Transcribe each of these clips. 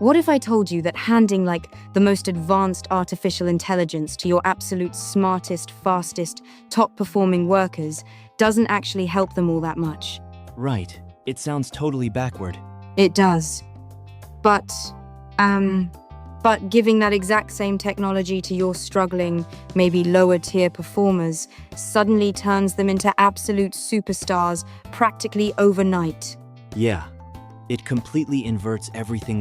What if I told you that handing like the most advanced artificial intelligence to your absolute smartest, fastest, top-performing workers doesn't actually help them all that much? Right. It sounds totally backward. It does. But giving that exact same technology to your struggling, maybe lower-tier performers suddenly turns them into absolute superstars practically overnight. Yeah. It completely inverts everything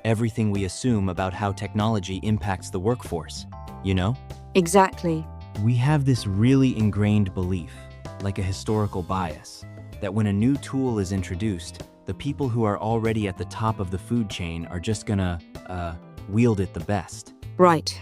everything we assume about how technology impacts the workforce, you know? Exactly. We have this really ingrained belief, like a historical bias, that when a new tool is introduced, the people who are already at the top of the food chain are just gonna, wield it the best. Right.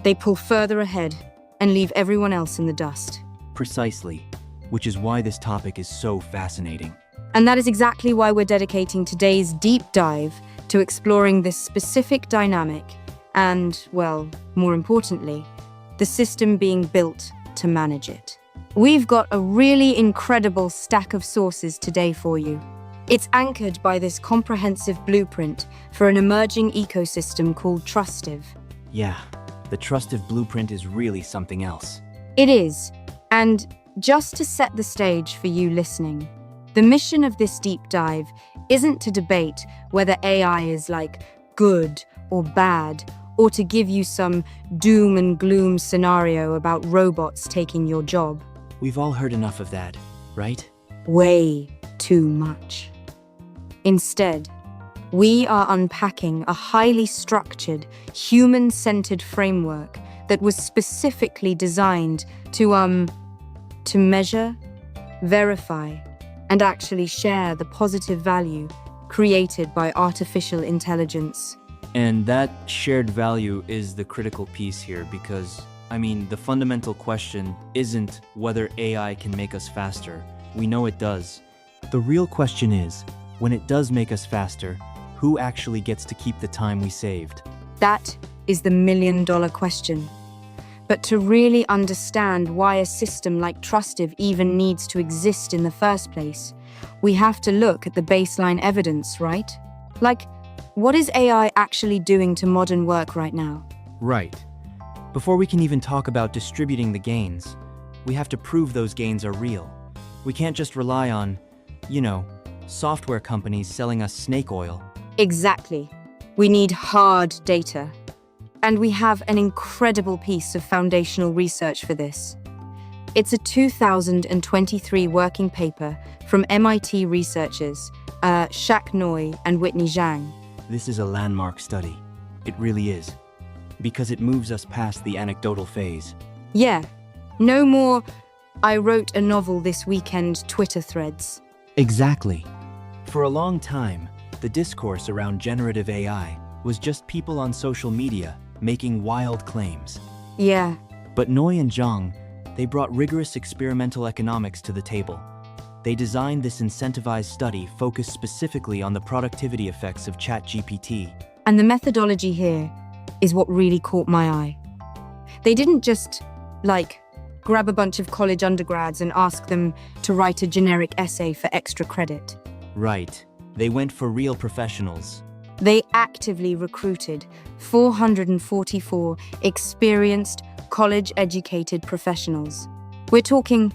They pull further ahead and leave everyone else in the dust. Precisely, which is why this topic is so fascinating. And that is exactly why we're dedicating today's deep dive to exploring this specific dynamic and, well, more importantly, the system being built to manage it. We've got a really incredible stack of sources today for you. It's anchored by this comprehensive blueprint for an emerging ecosystem called Trustive. Yeah, the Trustive blueprint is really something else. It is. And just to set the stage for you listening, the mission of this deep dive isn't to debate whether AI is like good or bad, or to give you some doom and gloom scenario about robots taking your job. We've all heard enough of that, right? Way too much. Instead, we are unpacking a highly structured, human-centered framework that was specifically designed to measure, verify, and actually share the positive value created by artificial intelligence. And that shared value is the critical piece here because, the fundamental question isn't whether AI can make us faster. We know it does. The real question is, when it does make us faster, who actually gets to keep the time we saved? That is the million-dollar question. But to really understand why a system like Trustive even needs to exist in the first place, we have to look at the baseline evidence, right? Like, what is AI actually doing to modern work right now? Right. Before we can even talk about distributing the gains, we have to prove those gains are real. We can't just rely on, software companies selling us snake oil. Exactly. We need hard data. And we have an incredible piece of foundational research for this. It's a 2023 working paper from MIT researchers Shaq Noy and Whitney Zhang. This is a landmark study. It really is. Because it moves us past the anecdotal phase. Yeah. No more, I wrote a novel this weekend Twitter threads. Exactly. For a long time, the discourse around generative AI was just people on social media making wild claims. Yeah. But Noy and Zhang, they brought rigorous experimental economics to the table. They designed this incentivized study focused specifically on the productivity effects of ChatGPT. And the methodology here is what really caught my eye. They didn't just, grab a bunch of college undergrads and ask them to write a generic essay for extra credit. Right. They went for real professionals. They actively recruited 444 experienced, college-educated professionals. We're talking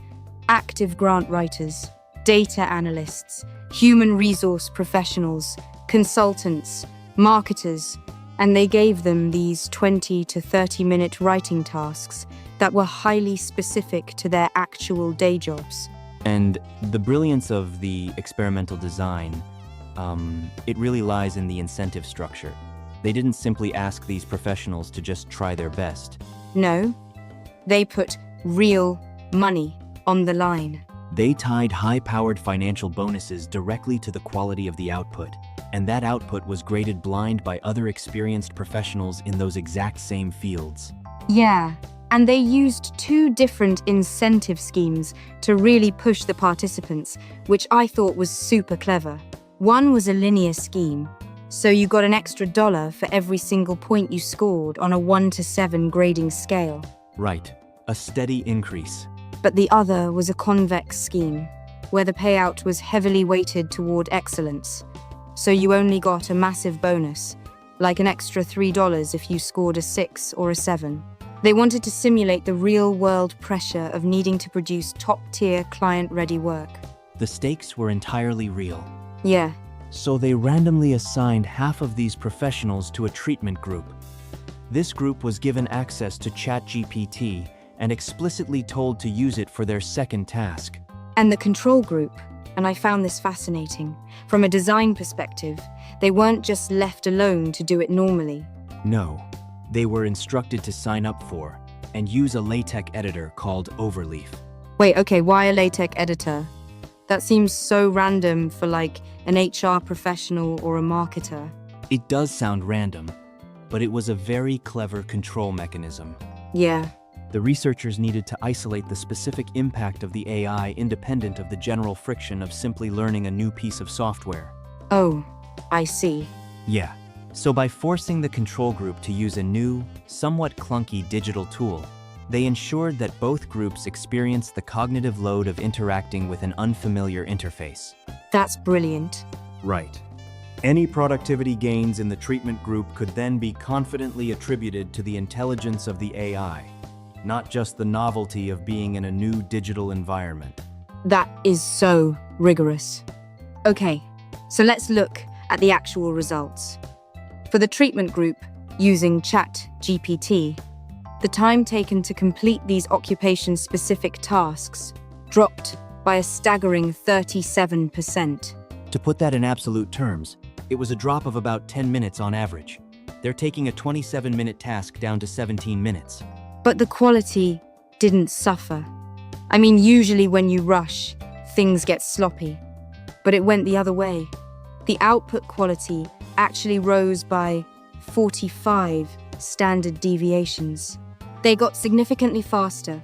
active grant writers, data analysts, human resource professionals, consultants, marketers, and they gave them these 20 to 30-minute writing tasks that were highly specific to their actual day jobs. And the brilliance of the experimental design, it really lies in the incentive structure. They didn't simply ask these professionals to just try their best. No, they put real money on the line. They tied high-powered financial bonuses directly to the quality of the output, and that output was graded blind by other experienced professionals in those exact same fields. Yeah, and they used 2 different incentive schemes to really push the participants, which I thought was super clever. One was a linear scheme, so you got an extra $1 for every single point you scored on a 1 to 7 grading scale. Right, a steady increase. But the other was a convex scheme, where the payout was heavily weighted toward excellence. so you only got a massive bonus, like an extra $3 if you scored a 6 or a 7. They wanted to simulate the real-world pressure of needing to produce top-tier client-ready work. The stakes were entirely real. Yeah. So they randomly assigned half of these professionals to a treatment group. This group was given access to ChatGPT and explicitly told to use it for their second task. And the control group, and I found this fascinating, from a design perspective, they weren't just left alone to do it normally. No, they were instructed to sign up for and use a LaTeX editor called Overleaf. Wait, okay, why a LaTeX editor? That seems so random for like an HR professional or a marketer. It does sound random, but it was a very clever control mechanism. Yeah. The researchers needed to isolate the specific impact of the AI independent of the general friction of simply learning a new piece of software. Oh, I see. Yeah. So by forcing the control group to use a new, somewhat clunky digital tool, they ensured that both groups experienced the cognitive load of interacting with an unfamiliar interface. That's brilliant. Right. Any productivity gains in the treatment group could then be confidently attributed to the intelligence of the AI, not just the novelty of being in a new digital environment. That is so rigorous. Okay, so let's look at the actual results. For the treatment group, using ChatGPT, the time taken to complete these occupation-specific tasks dropped by a staggering 37%. To put that in absolute terms, it was a drop of about 10 minutes on average. They're taking a 27-minute task down to 17 minutes. But the quality didn't suffer. I mean, usually when you rush, things get sloppy. But it went the other way. The output quality actually rose by 45 standard deviations. They got significantly faster,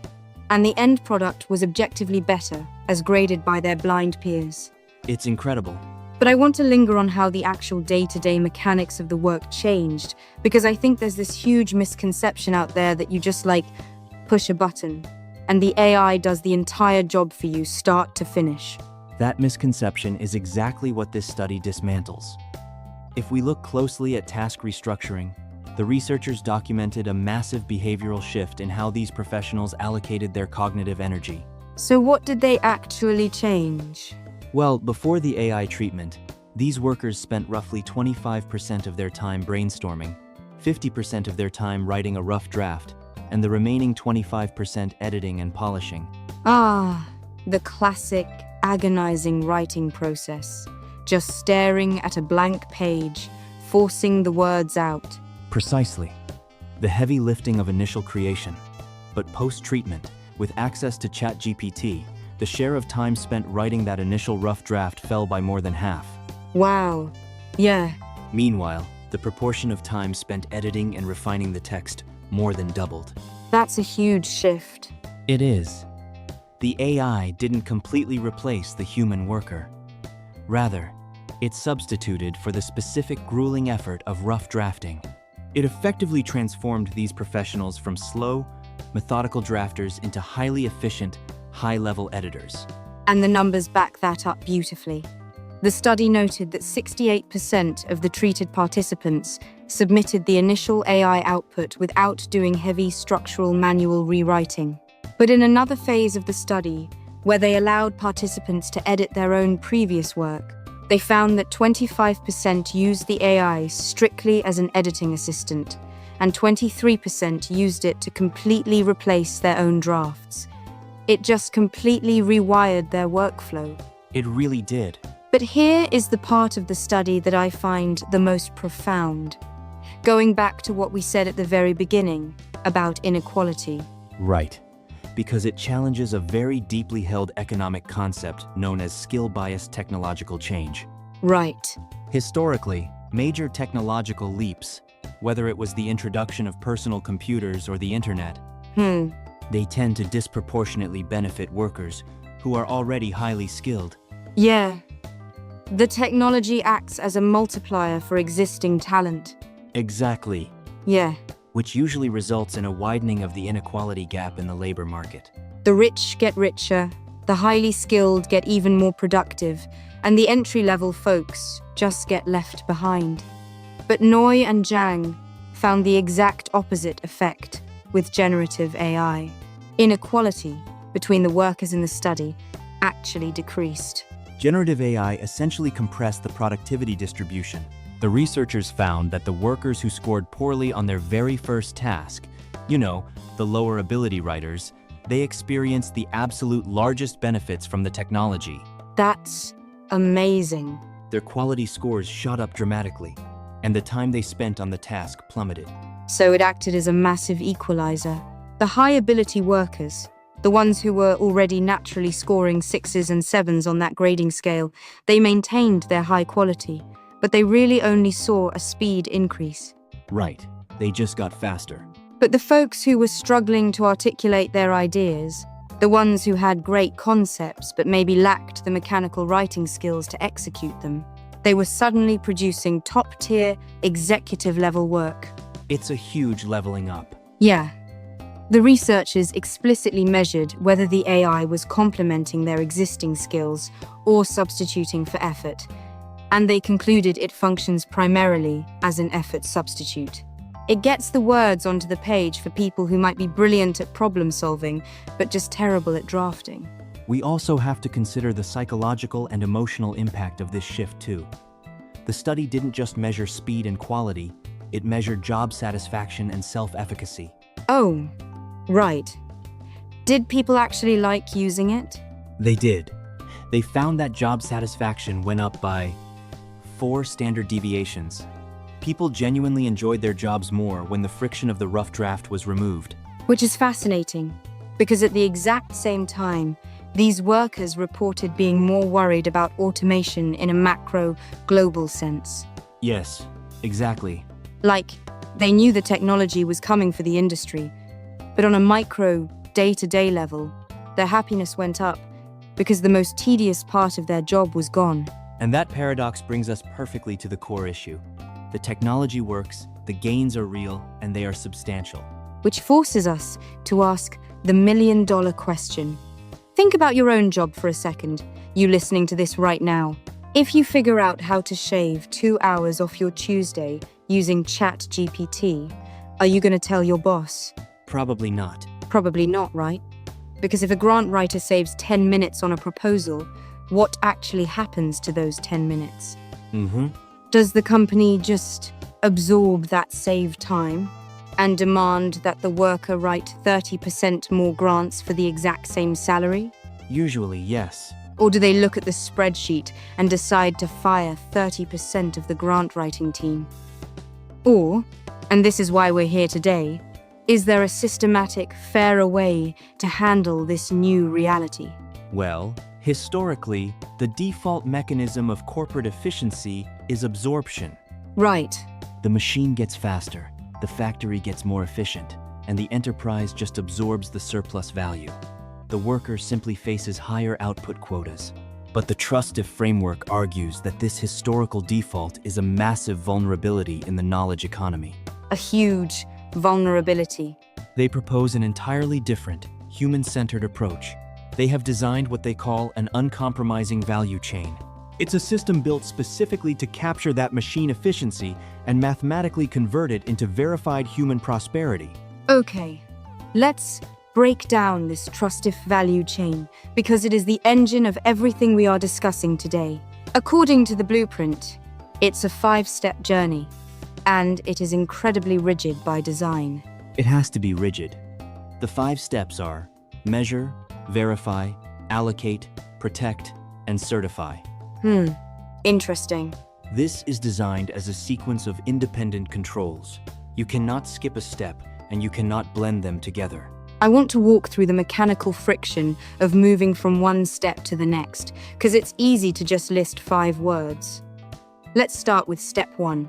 and the end product was objectively better, as graded by their blind peers. It's incredible. But I want to linger on how the actual day-to-day mechanics of the work changed, because I think there's this huge misconception out there that you just push a button, and the AI does the entire job for you, start to finish. That misconception is exactly what this study dismantles. If we look closely at task restructuring, the researchers documented a massive behavioral shift in how these professionals allocated their cognitive energy. So what did they actually change? Well, before the AI treatment, these workers spent roughly 25% of their time brainstorming, 50% of their time writing a rough draft, and the remaining 25% editing and polishing. Ah, the classic agonizing writing process. Just staring at a blank page, forcing the words out. Precisely. The heavy lifting of initial creation. But post-treatment, with access to ChatGPT, the share of time spent writing that initial rough draft fell by more than half. Wow. Yeah. Meanwhile, the proportion of time spent editing and refining the text more than doubled. That's a huge shift. It is. The AI didn't completely replace the human worker. Rather, it substituted for the specific grueling effort of rough drafting. It effectively transformed these professionals from slow, methodical drafters into highly efficient, high-level editors. And the numbers back that up beautifully. The study noted that 68% of the treated participants submitted the initial AI output without doing heavy structural manual rewriting. But in another phase of the study, where they allowed participants to edit their own previous work, they found that 25% used the AI strictly as an editing assistant, and 23% used it to completely replace their own drafts. It just completely rewired their workflow. It really did. But here is the part of the study that I find the most profound. Going back to what we said at the very beginning about inequality. Right. Because it challenges a very deeply held economic concept known as skill-biased technological change. Right. Historically, major technological leaps, whether it was the introduction of personal computers or the internet, they tend to disproportionately benefit workers who are already highly skilled. Yeah. The technology acts as a multiplier for existing talent. Exactly. Yeah. Which usually results in a widening of the inequality gap in the labor market. The rich get richer, the highly skilled get even more productive, and the entry-level folks just get left behind. But Noy and Zhang found the exact opposite effect with generative AI. Inequality between the workers in the study actually decreased. Generative AI essentially compressed the productivity distribution. The researchers found that the workers who scored poorly on their very first task, the lower ability writers, they experienced the absolute largest benefits from the technology. That's amazing. Their quality scores shot up dramatically, and the time they spent on the task plummeted. So it acted as a massive equalizer. The high-ability workers, the ones who were already naturally scoring 6s and 7s on that grading scale, they maintained their high quality, but they really only saw a speed increase. Right, they just got faster. But the folks who were struggling to articulate their ideas, the ones who had great concepts but maybe lacked the mechanical writing skills to execute them, they were suddenly producing top-tier, executive-level work. It's a huge leveling up. Yeah. The researchers explicitly measured whether the AI was complementing their existing skills or substituting for effort, and they concluded it functions primarily as an effort substitute. It gets the words onto the page for people who might be brilliant at problem solving, but just terrible at drafting. We also have to consider the psychological and emotional impact of this shift too. The study didn't just measure speed and quality, it measured job satisfaction and self-efficacy. Oh, right. Did people actually like using it? They did. They found that job satisfaction went up by 4 standard deviations. People genuinely enjoyed their jobs more when the friction of the rough draft was removed. Which is fascinating, because at the exact same time, these workers reported being more worried about automation in a macro, global sense. Yes, exactly. Like, they knew the technology was coming for the industry, but on a micro, day-to-day level, their happiness went up because the most tedious part of their job was gone. And that paradox brings us perfectly to the core issue. The technology works, the gains are real, and they are substantial. Which forces us to ask the million-dollar question. Think about your own job for a second, you listening to this right now. If you figure out how to shave 2 hours off your Tuesday using ChatGPT, are you going to tell your boss? Probably not. Probably not, right? Because if a grant writer saves 10 minutes on a proposal, what actually happens to those 10 minutes? Does the company just absorb that saved time and demand that the worker write 30% more grants for the exact same salary? Usually, yes. Or do they look at the spreadsheet and decide to fire 30% of the grant writing team? Or, and this is why we're here today, is there a systematic, fairer way to handle this new reality? Well, historically, the default mechanism of corporate efficiency is absorption. Right. The machine gets faster, the factory gets more efficient, and the enterprise just absorbs the surplus value. The worker simply faces higher output quotas. But the Trustive framework argues that this historical default is a massive vulnerability in the knowledge economy. A huge vulnerability. They propose an entirely different, human-centered approach. They have designed what they call an uncompromising value chain. It's a system built specifically to capture that machine efficiency and mathematically convert it into verified human prosperity. Okay, let's break down this Trustive value chain because it is the engine of everything we are discussing today. According to the blueprint, it's a 5-step journey, and it is incredibly rigid by design. It has to be rigid. The 5 steps are measure, verify, allocate, protect, and certify. Interesting. This is designed as a sequence of independent controls. You cannot skip a step, and you cannot blend them together. I want to walk through the mechanical friction of moving from one step to the next, because it's easy to just list 5 words. Let's start with step 1.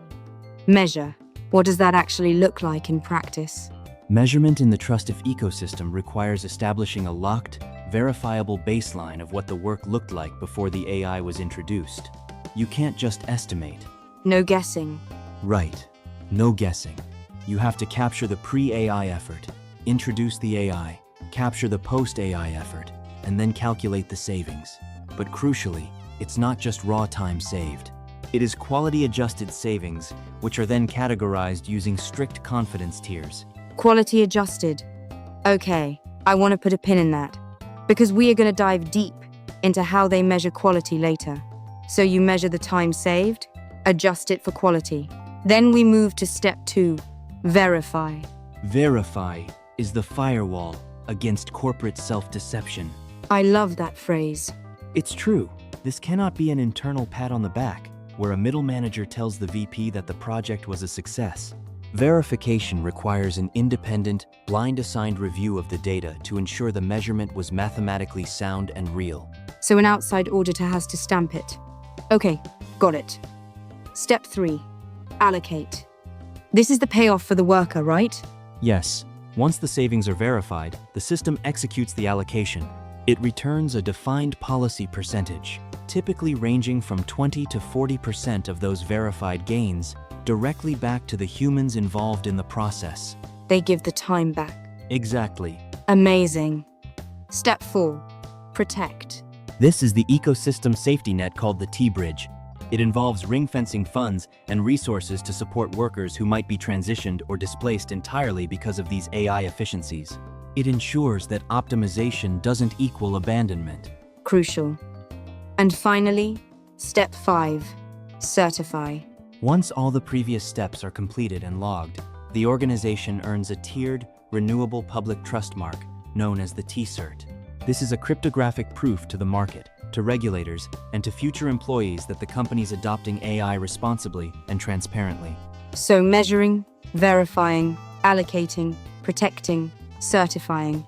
Measure. What does that actually look like in practice? Measurement in the Trustive ecosystem requires establishing a locked, verifiable baseline of what the work looked like before the AI was introduced. You can't just estimate. No guessing. Right. No guessing. You have to capture the pre-AI effort, introduce the AI, capture the post-AI effort, and then calculate the savings. But crucially, it's not just raw time saved. It is quality-adjusted savings, which are then categorized using strict confidence tiers. Quality adjusted. Okay, I want to put a pin in that, because we are going to dive deep into how they measure quality later. So you measure the time saved, adjust it for quality. Then we move to step 2, verify. Verify is the firewall against corporate self-deception. I love that phrase. It's true. This cannot be an internal pat on the back, where a middle manager tells the VP that the project was a success. Verification requires an independent, blind-assigned review of the data to ensure the measurement was mathematically sound and real. So an outside auditor has to stamp it. Okay, got it. Step 3, allocate. This is the payoff for the worker, right? Yes. Once the savings are verified, the system executes the allocation. It returns a defined policy percentage, typically ranging from 20 to 40% of those verified gains, directly back to the humans involved in the process. They give the time back. Exactly. Amazing. Step 4, protect. This is the ecosystem safety net called the T-Bridge. It involves ring-fencing funds and resources to support workers who might be transitioned or displaced entirely because of these AI efficiencies. It ensures that optimization doesn't equal abandonment. Crucial. And finally, step 5, certify. Once all the previous steps are completed and logged, the organization earns a tiered, renewable public trust mark, known as the T-Cert. This is a cryptographic proof to the market, to regulators, and to future employees that the company's adopting AI responsibly and transparently. So measuring, verifying, allocating, protecting, certifying.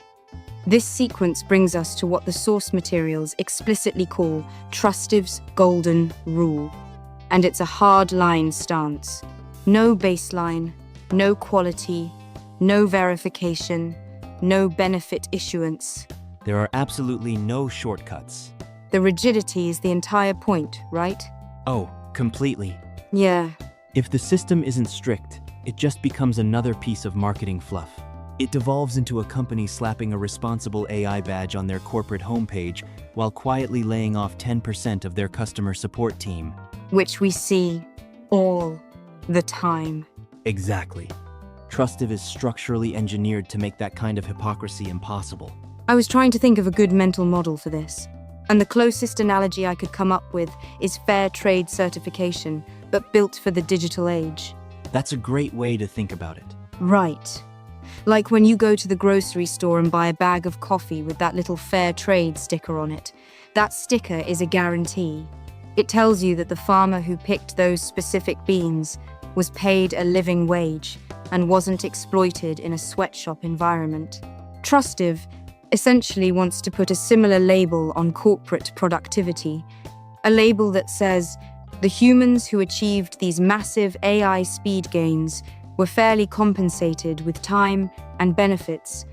This sequence brings us to what the source materials explicitly call Trustive's golden rule. And it's a hard-line stance. No baseline, no quality, no verification, no benefit issuance. There are absolutely no shortcuts. The rigidity is the entire point, right? Oh, completely. Yeah. If the system isn't strict, it just becomes another piece of marketing fluff. It devolves into a company slapping a responsible AI badge on their corporate homepage while quietly laying off 10% of their customer support team. Which we see all the time. Exactly. Trustive is structurally engineered to make that kind of hypocrisy impossible. I was trying to think of a good mental model for this, and the closest analogy I could come up with is fair trade certification, but built for the digital age. That's a great way to think about it. Right. Like when you go to the grocery store and buy a bag of coffee with that little fair trade sticker on it. That sticker is a guarantee. It tells you that the farmer who picked those specific beans was paid a living wage and wasn't exploited in a sweatshop environment. Trustive essentially wants to put a similar label on corporate productivity, a label that says the humans who achieved these massive AI speed gains were fairly compensated with time and benefits,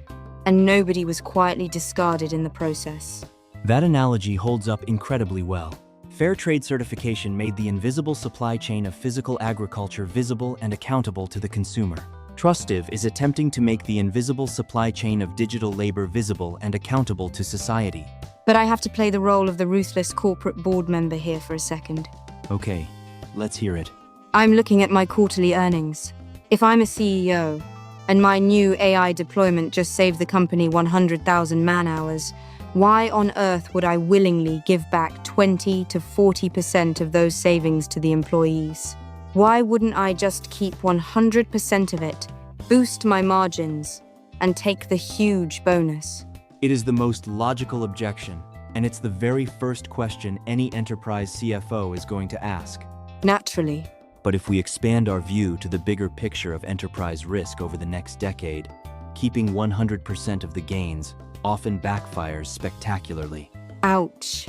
and nobody was quietly discarded in the process. That analogy holds up incredibly well. Fair trade certification made the invisible supply chain of physical agriculture visible and accountable to the consumer. Trustive is attempting to make the invisible supply chain of digital labor visible and accountable to society. But I have to play the role of the ruthless corporate board member here for a second. Okay, let's hear it. I'm looking at my quarterly earnings. If I'm a CEO, and my new AI deployment just saved the company 100,000 man-hours, why on earth would I willingly give back 20 to 40% of those savings to the employees? Why wouldn't I just keep 100% of it, boost my margins, and take the huge bonus? It is the most logical objection, and it's the very first question any enterprise CFO is going to ask. Naturally. But if we expand our view to the bigger picture of enterprise risk over the next decade, keeping 100% of the gains often backfires spectacularly. Ouch.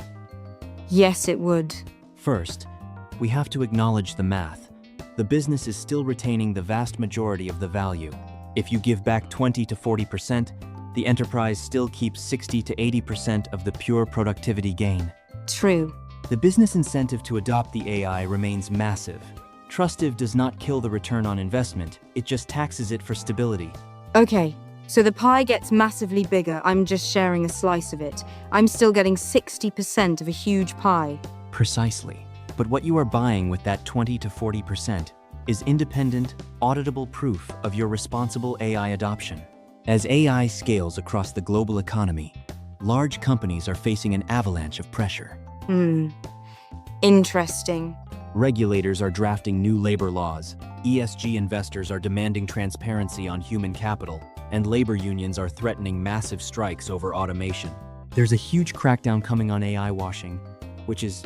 Yes, it would. First, we have to acknowledge the math. The business is still retaining the vast majority of the value. If you give back 20 to 40%, the enterprise still keeps 60 to 80% of the pure productivity gain. True. The business incentive to adopt the AI remains massive. Trustive does not kill the return on investment, it just taxes it for stability. Okay, so the pie gets massively bigger, I'm just sharing a slice of it. I'm still getting 60% of a huge pie. Precisely. But what you are buying with that 20 to 40% is independent, auditable proof of your responsible AI adoption. As AI scales across the global economy, large companies are facing an avalanche of pressure. Interesting. Regulators are drafting new labor laws, ESG investors are demanding transparency on human capital, and labor unions are threatening massive strikes over automation. There's a huge crackdown coming on AI washing, which is,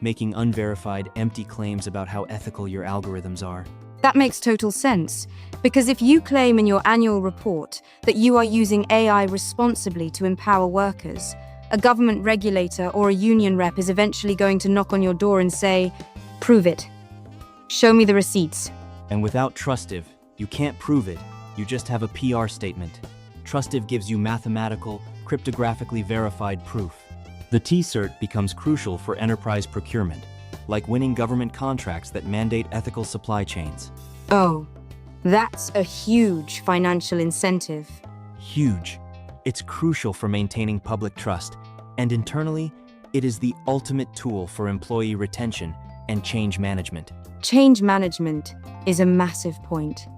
making unverified, empty claims about how ethical your algorithms are. That makes total sense, because if you claim in your annual report that you are using AI responsibly to empower workers, a government regulator or a union rep is eventually going to knock on your door and say, "Prove it. Show me the receipts." And without Trustive, you can't prove it, you just have a PR statement. Trustive gives you mathematical, cryptographically verified proof. The T-Cert becomes crucial for enterprise procurement, like winning government contracts that mandate ethical supply chains. Oh, that's a huge financial incentive. Huge. It's crucial for maintaining public trust, and internally, it is the ultimate tool for employee retention and change management. Change management is a massive point,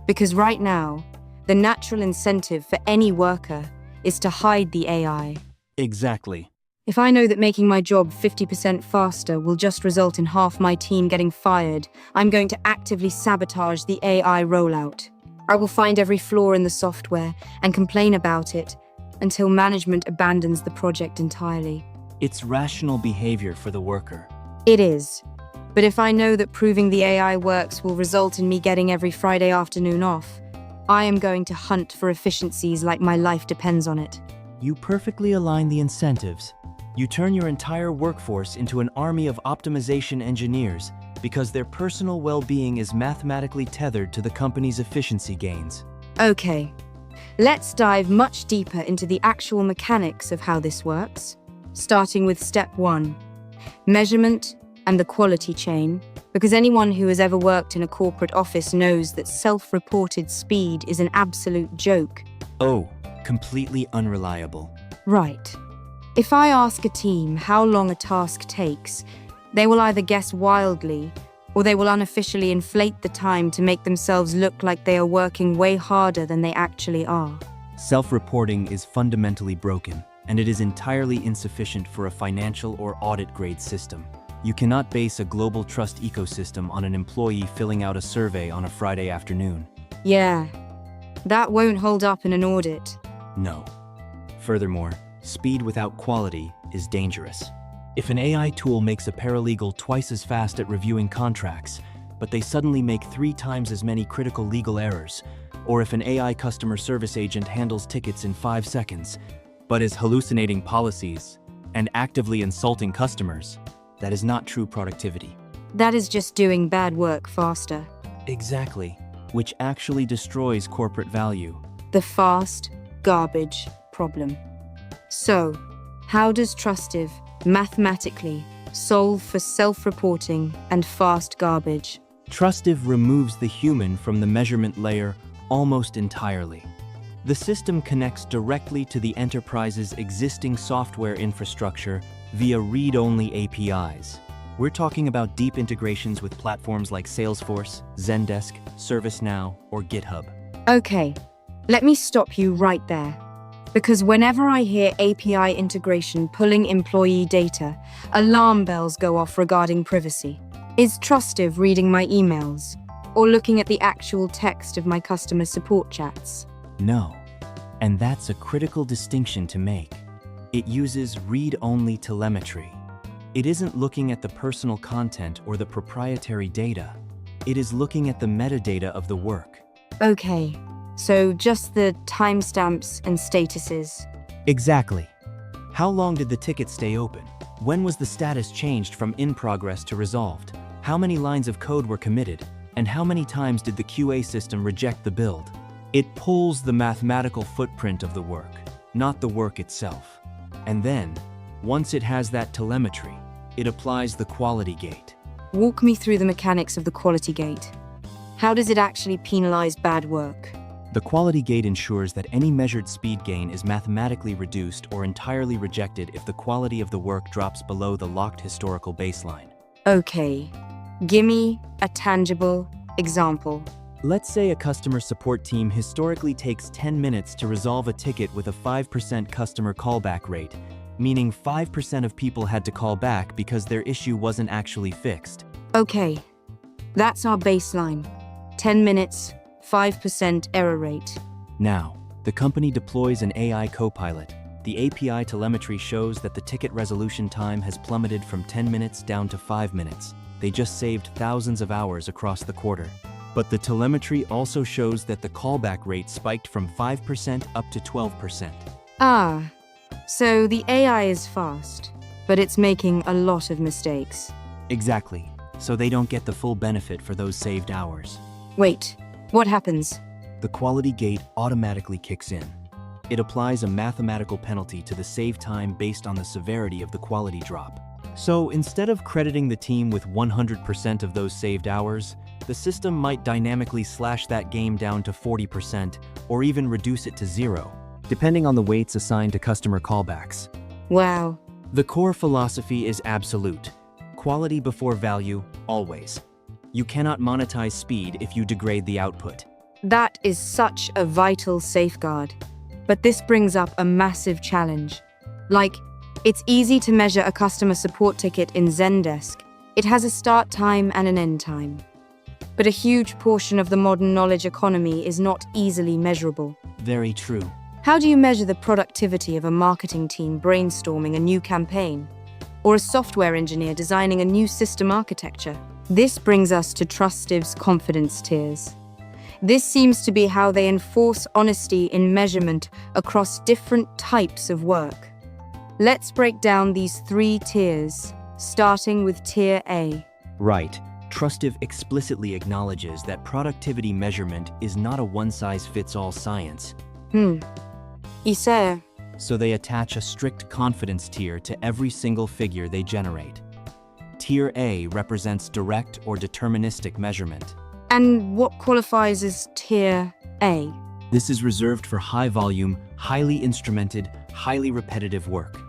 because right now, the natural incentive for any worker is to hide the AI. Exactly. If I know that making my job 50% faster will just result in half my team getting fired, I'm going to actively sabotage the AI rollout. I will find every flaw in the software and complain about it until management abandons the project entirely. It's rational behavior for the worker. It is. But if I know that proving the AI works will result in me getting every Friday afternoon off, I am going to hunt for efficiencies like my life depends on it. You perfectly align the incentives. You turn your entire workforce into an army of optimization engineers because their personal well-being is mathematically tethered to the company's efficiency gains. Okay, let's dive much deeper into the actual mechanics of how this works, starting with step 1, measurement and the quality chain, because anyone who has ever worked in a corporate office knows that self-reported speed is an absolute joke. Oh, completely unreliable. Right. If I ask a team how long a task takes, they will either guess wildly or they will unofficially inflate the time to make themselves look like they are working way harder than they actually are. Self-reporting is fundamentally broken, and it is entirely insufficient for a financial or audit-grade system. You cannot base a global trust ecosystem on an employee filling out a survey on a Friday afternoon. Yeah, that won't hold up in an audit. No. Furthermore, speed without quality is dangerous. If an AI tool makes a paralegal twice as fast at reviewing contracts, but they suddenly make 3 times as many critical legal errors, or if an AI customer service agent handles tickets in 5 seconds, but is hallucinating policies and actively insulting customers, that is not true productivity. That is just doing bad work faster. Exactly, which actually destroys corporate value. The fast garbage problem. So, how does Trustive mathematically solve for self-reporting and fast garbage? Trustive removes the human from the measurement layer almost entirely. The system connects directly to the enterprise's existing software infrastructure via read-only APIs. We're talking about deep integrations with platforms like Salesforce, Zendesk, ServiceNow, or GitHub. Okay, let me stop you right there. Because whenever I hear API integration pulling employee data, alarm bells go off regarding privacy. Is Trustive reading my emails or looking at the actual text of my customer support chats? No, and that's a critical distinction to make. It uses read-only telemetry. It isn't looking at the personal content or the proprietary data. It is looking at the metadata of the work. Okay, so just the timestamps and statuses. Exactly. How long did the ticket stay open? When was the status changed from in progress to resolved? How many lines of code were committed? And how many times did the QA system reject the build? It pulls the mathematical footprint of the work, not the work itself. And then, once it has that telemetry, it applies the quality gate. Walk me through the mechanics of the quality gate. How does it actually penalize bad work? The quality gate ensures that any measured speed gain is mathematically reduced or entirely rejected if the quality of the work drops below the locked historical baseline. Okay, gimme a tangible example. Let's say a customer support team historically takes 10 minutes to resolve a ticket with a 5% customer callback rate, meaning 5% of people had to call back because their issue wasn't actually fixed. Okay, that's our baseline. 10 minutes, 5% error rate. Now, the company deploys an AI copilot. The API telemetry shows that the ticket resolution time has plummeted from 10 minutes down to 5 minutes. They just saved thousands of hours across the quarter. But the telemetry also shows that the callback rate spiked from 5% up to 12%. Ah, so the AI is fast, but it's making a lot of mistakes. Exactly. So they don't get the full benefit for those saved hours. Wait, what happens? The quality gate automatically kicks in. It applies a mathematical penalty to the save time based on the severity of the quality drop. So instead of crediting the team with 100% of those saved hours, the system might dynamically slash that gain down to 40% or even reduce it to 0, depending on the weights assigned to customer callbacks. Wow. The core philosophy is absolute. Quality before value, always. You cannot monetize speed if you degrade the output. That is such a vital safeguard. But this brings up a massive challenge. Like, it's easy to measure a customer support ticket in Zendesk. It has a start time and an end time. But a huge portion of the modern knowledge economy is not easily measurable. Very true. How do you measure the productivity of a marketing team brainstorming a new campaign? Or a software engineer designing a new system architecture? This brings us to Trustive's confidence tiers. This seems to be how they enforce honesty in measurement across different types of work. Let's break down these 3 tiers, starting with Tier A. Right. Trustive explicitly acknowledges that productivity measurement is not a one-size-fits-all science. Ise. So they attach a strict confidence tier to every single figure they generate. Tier A represents direct or deterministic measurement. And what qualifies as Tier A? This is reserved for high-volume, highly instrumented, highly repetitive work.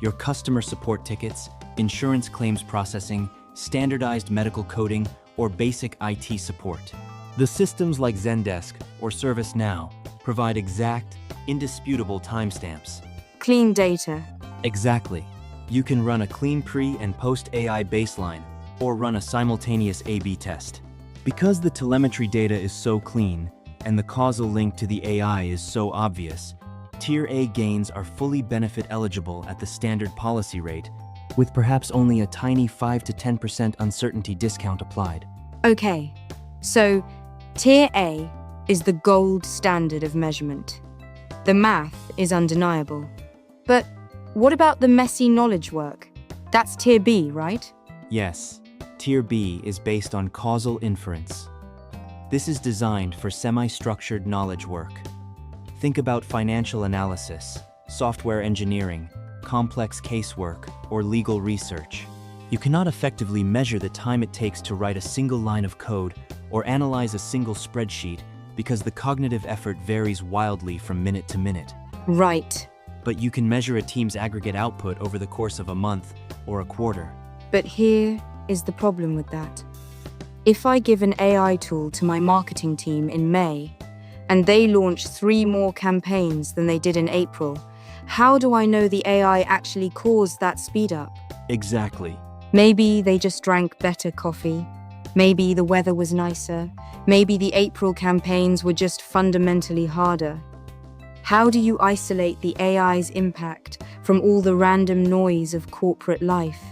Your customer support tickets, insurance claims processing, standardized medical coding, or basic IT support. The systems like Zendesk or ServiceNow provide exact, indisputable timestamps. Clean data. Exactly. You can run a clean pre- and post-AI baseline or run a simultaneous A/B test. Because the telemetry data is so clean and the causal link to the AI is so obvious, Tier A gains are fully benefit eligible at the standard policy rate, with perhaps only a tiny 5 to 10% uncertainty discount applied. Okay, so Tier A is the gold standard of measurement. The math is undeniable. But what about the messy knowledge work? That's Tier B, right? Yes, Tier B is based on causal inference. This is designed for semi-structured knowledge work. Think about financial analysis, software engineering, complex casework, or legal research. You cannot effectively measure the time it takes to write a single line of code or analyze a single spreadsheet because the cognitive effort varies wildly from minute to minute. Right. But you can measure a team's aggregate output over the course of a month or a quarter. But here is the problem with that. If I give an AI tool to my marketing team in May, and they launch 3 more campaigns than they did in April, how do I know the AI actually caused that speed up? Exactly. Maybe they just drank better coffee. Maybe the weather was nicer. Maybe the April campaigns were just fundamentally harder. How do you isolate the AI's impact from all the random noise of corporate life?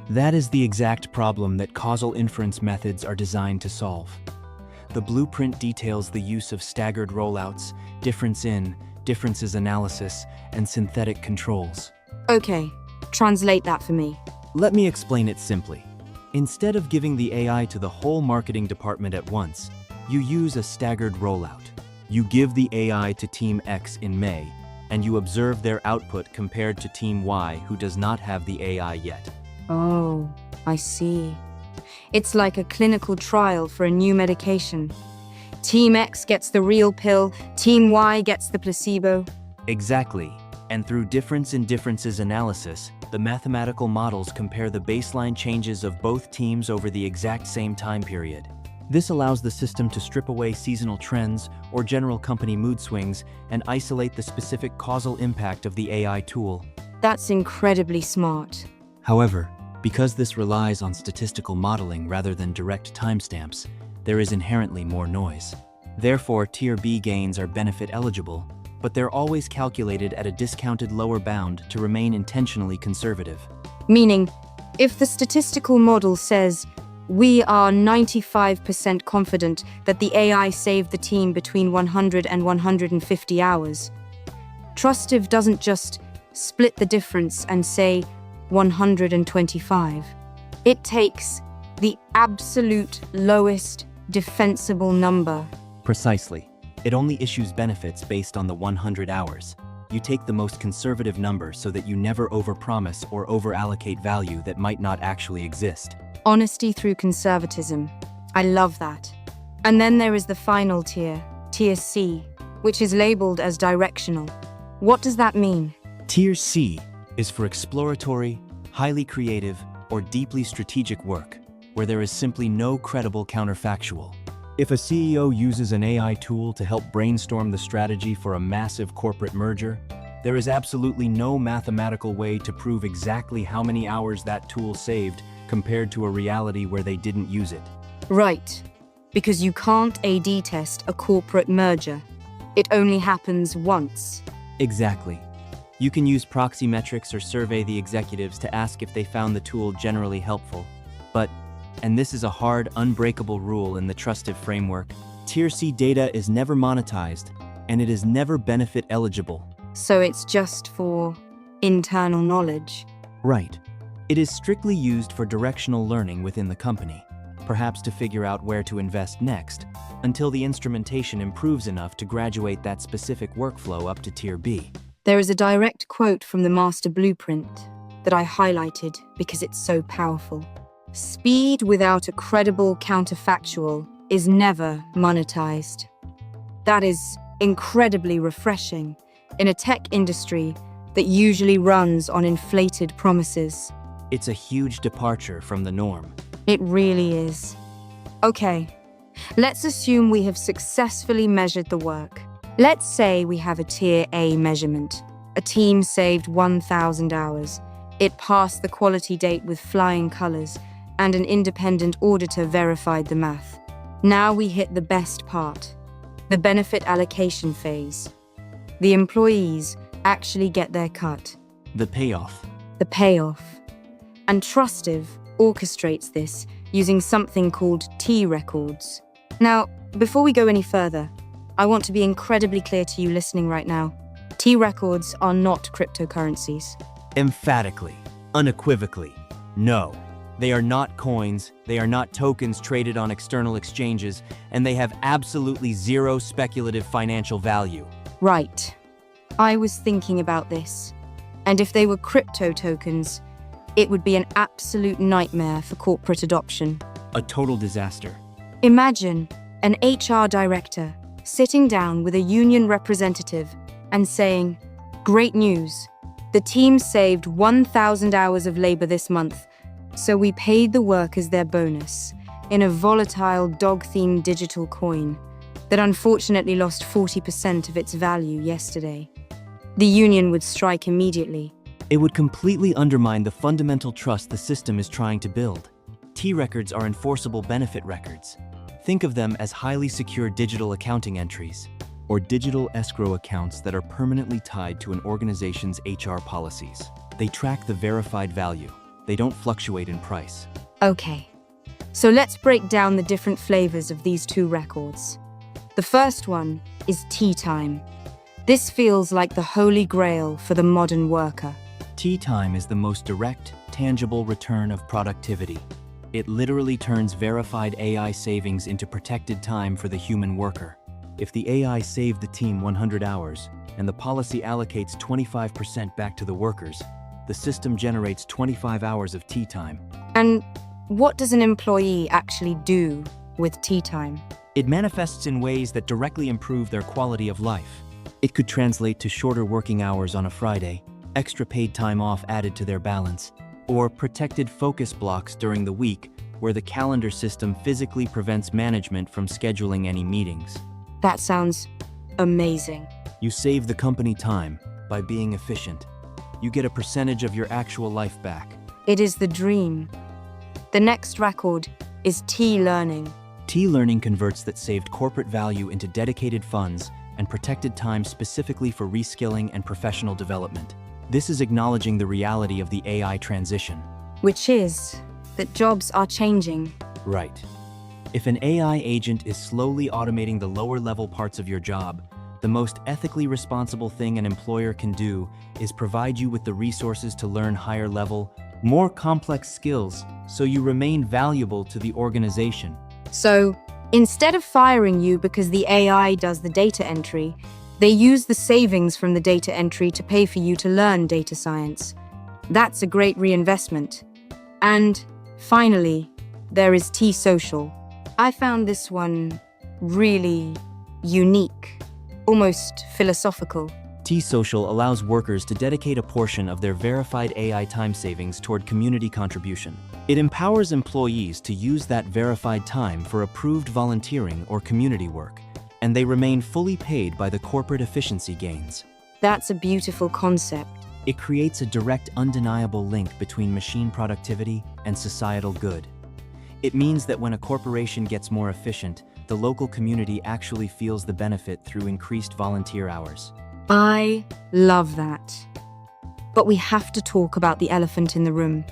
That is the exact problem that causal inference methods are designed to solve. The blueprint details the use of staggered rollouts, difference in, differences analysis, and synthetic controls. Okay, translate that for me. Let me explain it simply. Instead of giving the AI to the whole marketing department at once, you use a staggered rollout. You give the AI to Team X in May, and you observe their output compared to Team Y, who does not have the AI yet. Oh, I see. It's like a clinical trial for a new medication. Team X gets the real pill, Team Y gets the placebo. Exactly. And through difference in differences analysis, the mathematical models compare the baseline changes of both teams over the exact same time period. This allows the system to strip away seasonal trends or general company mood swings and isolate the specific causal impact of the AI tool. That's incredibly smart. However, because this relies on statistical modeling rather than direct timestamps, there is inherently more noise. Therefore, Tier B gains are benefit eligible, but they're always calculated at a discounted lower bound to remain intentionally conservative. Meaning, if the statistical model says, we are 95% confident that the AI saved the team between 100 and 150 hours, Trustive doesn't just split the difference and say 125. It takes the absolute lowest defensible number. Precisely. It only issues benefits based on the 100 hours. You take the most conservative number so that you never overpromise or overallocate value that might not actually exist. Honesty through conservatism. I love that. And then there is the final tier, Tier C, which is labeled as directional. What does that mean? Tier C is for exploratory, highly creative, or deeply strategic work, where there is simply no credible counterfactual. If a CEO uses an AI tool to help brainstorm the strategy for a massive corporate merger, there is absolutely no mathematical way to prove exactly how many hours that tool saved compared to a reality where they didn't use it. Right, because you can't A/D test a corporate merger. It only happens once. Exactly. You can use proxy metrics or survey the executives to ask if they found the tool generally helpful. But, and this is a hard, unbreakable rule in the Trustive framework, Tier C data is never monetized, and it is never benefit eligible. So it's just for internal knowledge. Right. It is strictly used for directional learning within the company, perhaps to figure out where to invest next, until the instrumentation improves enough to graduate that specific workflow up to Tier B. There is a direct quote from the master blueprint that I highlighted because it's so powerful. Speed without a credible counterfactual is never monetized. That is incredibly refreshing in a tech industry that usually runs on inflated promises. It's a huge departure from the norm. It really is. Okay, let's assume we have successfully measured the work. Let's say we have a Tier A measurement. A team saved 1,000 hours. It passed the quality date with flying colors, and an independent auditor verified the math. Now we hit the best part, the benefit allocation phase. The employees actually get their cut. The payoff. The payoff. And Trustive orchestrates this using something called T-records. Now, before we go any further, I want to be incredibly clear to you listening right now. T-records are not cryptocurrencies. Emphatically, unequivocally, no. They are not coins, they are not tokens traded on external exchanges, and they have absolutely zero speculative financial value. Right. I was thinking about this. And if they were crypto tokens, it would be an absolute nightmare for corporate adoption. A total disaster. Imagine an HR director sitting down with a union representative and saying, "Great news. The team saved 1,000 hours of labor this month, so we paid the workers their bonus in a volatile dog-themed digital coin that unfortunately lost 40% of its value yesterday." The union would strike immediately. It would completely undermine the fundamental trust the system is trying to build. T-records are enforceable benefit records. Think of them as highly secure digital accounting entries, or digital escrow accounts that are permanently tied to an organization's HR policies. They track the verified value. They don't fluctuate in price. Okay, so let's break down the different flavors of these two records. The first one is tea time. This feels like the holy grail for the modern worker. Tea time is the most direct, tangible return of productivity. It literally turns verified AI savings into protected time for the human worker. If the AI saved the team 100 hours and the policy allocates 25% back to the workers, the system generates 25 hours of tea time. And what does an employee actually do with tea time? It manifests in ways that directly improve their quality of life. It could translate to shorter working hours on a Friday, extra paid time off added to their balance, or protected focus blocks during the week where the calendar system physically prevents management from scheduling any meetings. That sounds amazing. You save the company time by being efficient. You get a percentage of your actual life back. It is the dream. The next record is T-learning. T-learning converts that saved corporate value into dedicated funds and protected time specifically for reskilling and professional development. This is acknowledging the reality of the AI transition. Which is that jobs are changing. Right. If an AI agent is slowly automating the lower-level parts of your job, the most ethically responsible thing an employer can do is provide you with the resources to learn higher-level, more complex skills so you remain valuable to the organization. So, instead of firing you because the AI does the data entry, they use the savings from the data entry to pay for you to learn data science. That's a great reinvestment. And finally, there is T-Social. I found this one really unique, almost philosophical. T-Social allows workers to dedicate a portion of their verified AI time savings toward community contribution. It empowers employees to use that verified time for approved volunteering or community work, and they remain fully paid by the corporate efficiency gains. That's a beautiful concept. It creates a direct, undeniable link between machine productivity and societal good. It means that when a corporation gets more efficient, the local community actually feels the benefit through increased volunteer hours. I love that. But we have to talk about the elephant in the room.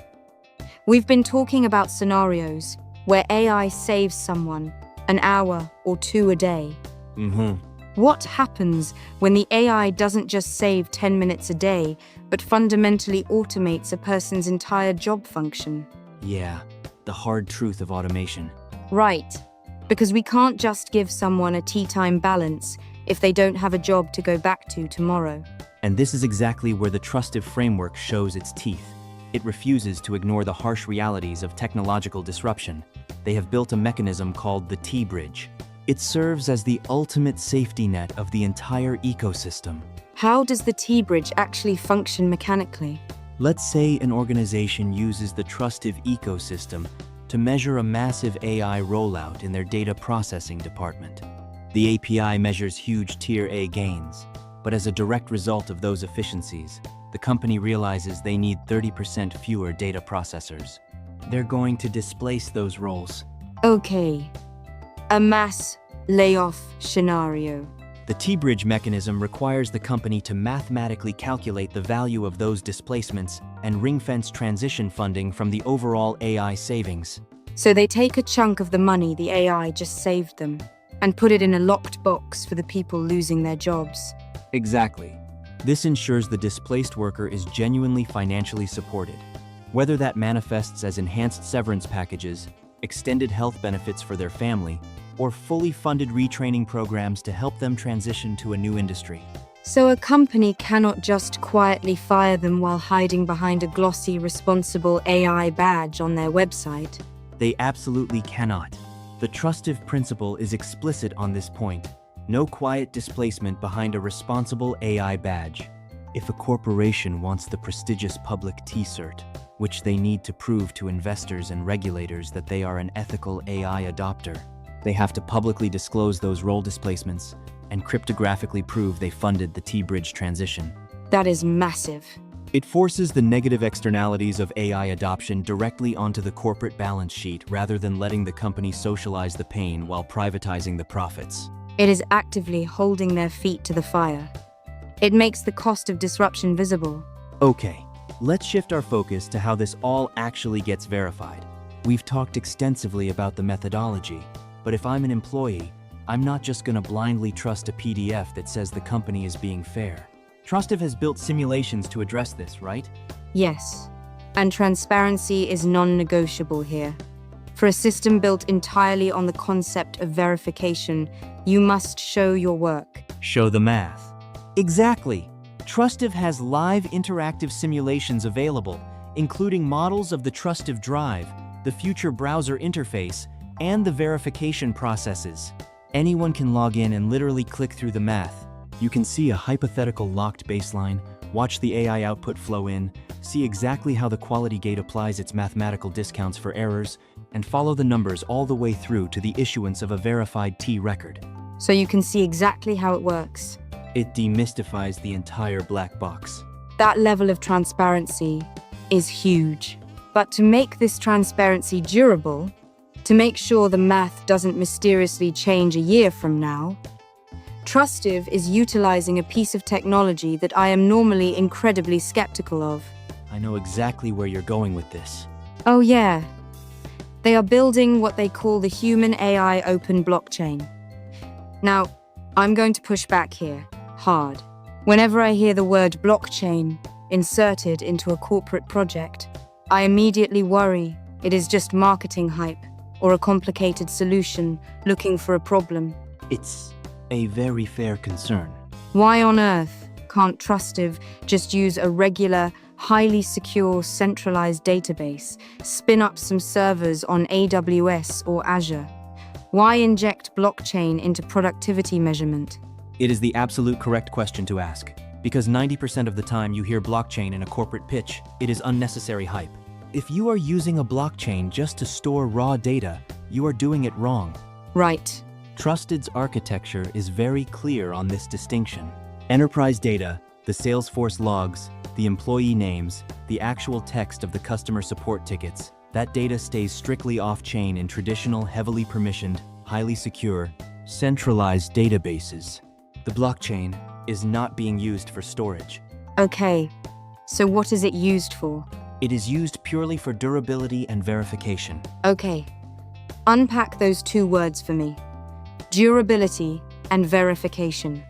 We've been talking about scenarios where AI saves someone an hour or two a day. What happens when the AI doesn't just save 10 minutes a day, but fundamentally automates a person's entire job function? Yeah, the hard truth of automation. Right, because we can't just give someone a tea time balance if they don't have a job to go back to tomorrow. And this is exactly where the Trustive framework shows its teeth. It refuses to ignore the harsh realities of technological disruption. They have built a mechanism called the T-Bridge. It serves as the ultimate safety net of the entire ecosystem. How does the T-Bridge actually function mechanically? Let's say an organization uses the Trustive ecosystem to measure a massive AI rollout in their data processing department. The API measures huge Tier A gains, but as a direct result of those efficiencies, the company realizes they need 30% fewer data processors. They're going to displace those roles. Okay, a mass layoff scenario. The T-Bridge mechanism requires the company to mathematically calculate the value of those displacements and ring-fence transition funding from the overall AI savings. So they take a chunk of the money the AI just saved them and put it in a locked box for the people losing their jobs. Exactly. This ensures the displaced worker is genuinely financially supported, whether that manifests as enhanced severance packages, extended health benefits for their family, or fully funded retraining programs to help them transition to a new industry. So a company cannot just quietly fire them while hiding behind a glossy, responsible AI badge on their website. They absolutely cannot. The Trustive principle is explicit on this point. No quiet displacement behind a responsible AI badge. If a corporation wants the prestigious public T-Cert, which they need to prove to investors and regulators that they are an ethical AI adopter, they have to publicly disclose those role displacements and cryptographically prove they funded the T-Bridge transition. That is massive. It forces the negative externalities of AI adoption directly onto the corporate balance sheet rather than letting the company socialize the pain while privatizing the profits. It is actively holding their feet to the fire. It makes the cost of disruption visible. Okay, let's shift our focus to how this all actually gets verified. We've talked extensively about the methodology, but if I'm an employee, I'm not just going to blindly trust a PDF that says the company is being fair. Trustive has built simulations to address this, right? Yes, and transparency is non-negotiable here. For a system built entirely on the concept of verification, you must show your work. Show the math. Exactly. Trustive has live interactive simulations available, including models of the Trustive Drive, the future browser interface, and the verification processes. Anyone can log in and literally click through the math. You can see a hypothetical locked baseline, watch the AI output flow in, see exactly how the quality gate applies its mathematical discounts for errors, and follow the numbers all the way through to the issuance of a verified T record. So you can see exactly how it works. It demystifies the entire black box. That level of transparency is huge. But to make this transparency durable, to make sure the math doesn't mysteriously change a year from now, Trustive is utilizing a piece of technology that I am normally incredibly skeptical of. I know exactly where you're going with this. Oh yeah. They are building what they call the Human AI Open Blockchain. Now, I'm going to push back here, hard. Whenever I hear the word blockchain inserted into a corporate project, I immediately worry it is just marketing hype or a complicated solution looking for a problem. It's a very fair concern. Why on earth can't Trustive just use a regular, highly secure, centralized database, spin up some servers on AWS or Azure? Why inject blockchain into productivity measurement? It is the absolute correct question to ask, because 90% of the time you hear blockchain in a corporate pitch, it is unnecessary hype. If you are using a blockchain just to store raw data, you are doing it wrong. Right. Trusted's architecture is very clear on this distinction. Enterprise data, the Salesforce logs, the employee names, the actual text of the customer support tickets, that data stays strictly off-chain in traditional, heavily permissioned, highly secure, centralized databases. The blockchain is not being used for storage. Okay, so what is it used for? It is used purely for durability and verification. Okay, unpack those two words for me. Durability and verification.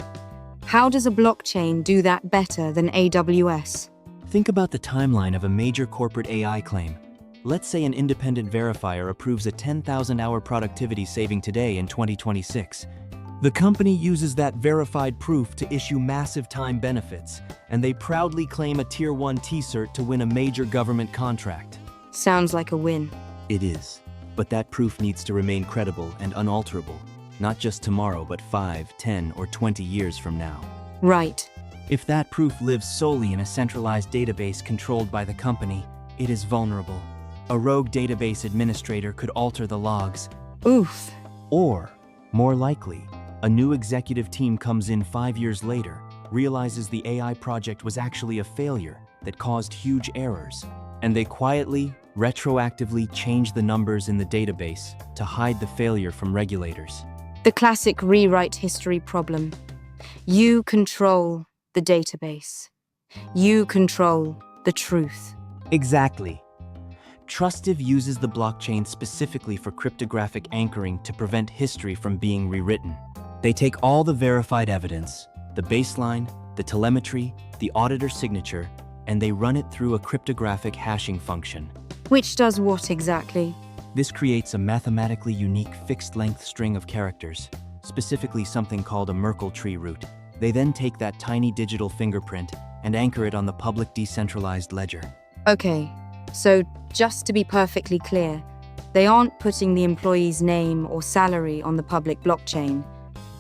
How does a blockchain do that better than AWS? Think about the timeline of a major corporate AI claim. Let's say an independent verifier approves a 10,000-hour productivity saving today in 2026. The company uses that verified proof to issue massive time benefits, and they proudly claim a Tier 1 T-Cert to win a major government contract. Sounds like a win. It is, but that proof needs to remain credible and unalterable, not just tomorrow, but 5, 10, or 20 years from now. Right. If that proof lives solely in a centralized database controlled by the company, it is vulnerable. A rogue database administrator could alter the logs. Oof. Or, more likely, a new executive team comes in 5 years later, realizes the AI project was actually a failure that caused huge errors, and they quietly, retroactively change the numbers in the database to hide the failure from regulators. The classic rewrite history problem. You control the database. You control the truth. Exactly. Trustive uses the blockchain specifically for cryptographic anchoring to prevent history from being rewritten. They take all the verified evidence, the baseline, the telemetry, the auditor signature, and they run it through a cryptographic hashing function. Which does what exactly? This creates a mathematically unique fixed-length string of characters, specifically something called a Merkle tree root. They then take that tiny digital fingerprint and anchor it on the public decentralized ledger. Okay, so just to be perfectly clear, they aren't putting the employee's name or salary on the public blockchain.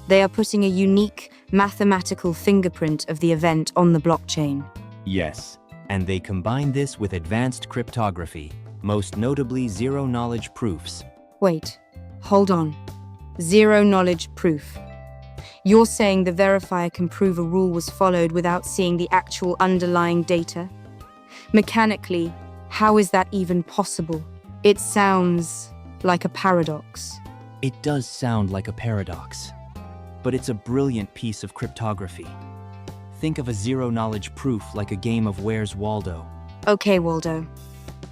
They are putting a unique mathematical fingerprint of the event on the blockchain. Yes, and they combine this with advanced cryptography, most notably zero-knowledge proofs. Wait, hold on. Zero-knowledge proof. You're saying the verifier can prove a rule was followed without seeing the actual underlying data? Mechanically, how is that even possible? It sounds like a paradox. It does sound like a paradox, but it's a brilliant piece of cryptography. Think of a zero-knowledge proof like a game of Where's Waldo. Okay, Waldo.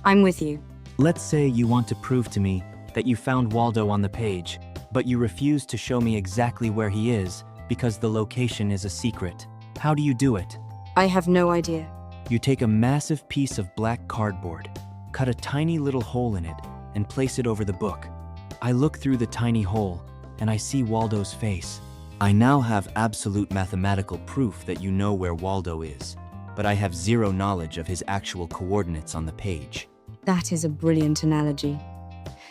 I'm with you. Let's say you want to prove to me that you found Waldo on the page, but you refuse to show me exactly where he is because the location is a secret. How do you do it? I have no idea. You take a massive piece of black cardboard, cut a tiny little hole in it, and place it over the book. I look through the tiny hole, and I see Waldo's face. I now have absolute mathematical proof that you know where Waldo is, but I have zero knowledge of his actual coordinates on the page. That is a brilliant analogy.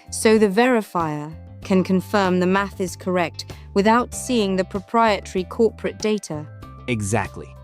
So the verifier can confirm the math is correct without seeing the proprietary corporate data. Exactly.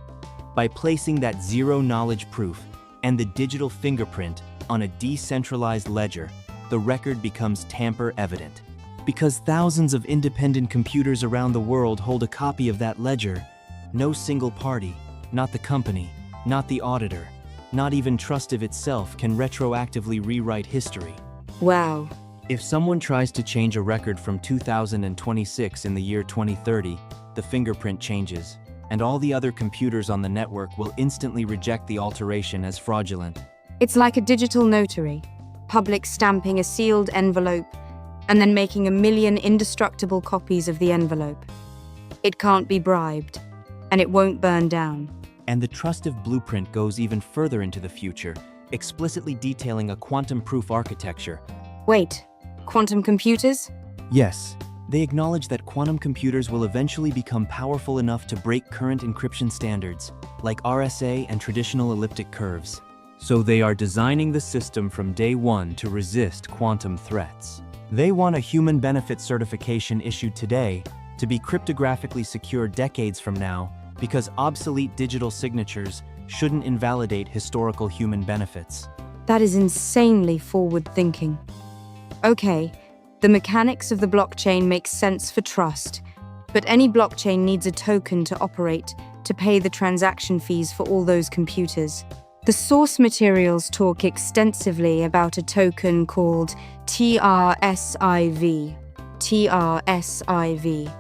By placing that zero-knowledge proof and the digital fingerprint on a decentralized ledger, the record becomes tamper-evident. Because thousands of independent computers around the world hold a copy of that ledger, no single party, not the company, not the auditor, not even Trustive itself can retroactively rewrite history. Wow. If someone tries to change a record from 2026 in the year 2030, the fingerprint changes, and all the other computers on the network will instantly reject the alteration as fraudulent. It's like a digital notary, public stamping a sealed envelope and then making 1 million indestructible copies of the envelope. It can't be bribed, and it won't burn down. And the Trustive blueprint goes even further into the future, explicitly detailing a quantum-proof architecture. Wait, quantum computers? Yes, they acknowledge that quantum computers will eventually become powerful enough to break current encryption standards, like RSA and traditional elliptic curves. So they are designing the system from day one to resist quantum threats. They want a human benefit certification issued today to be cryptographically secure decades from now, because obsolete digital signatures shouldn't invalidate historical human benefits. That is insanely forward-thinking. Okay, the mechanics of the blockchain make sense for trust, but any blockchain needs a token to operate to pay the transaction fees for all those computers. The source materials talk extensively about a token called TRSIV. TRSIV.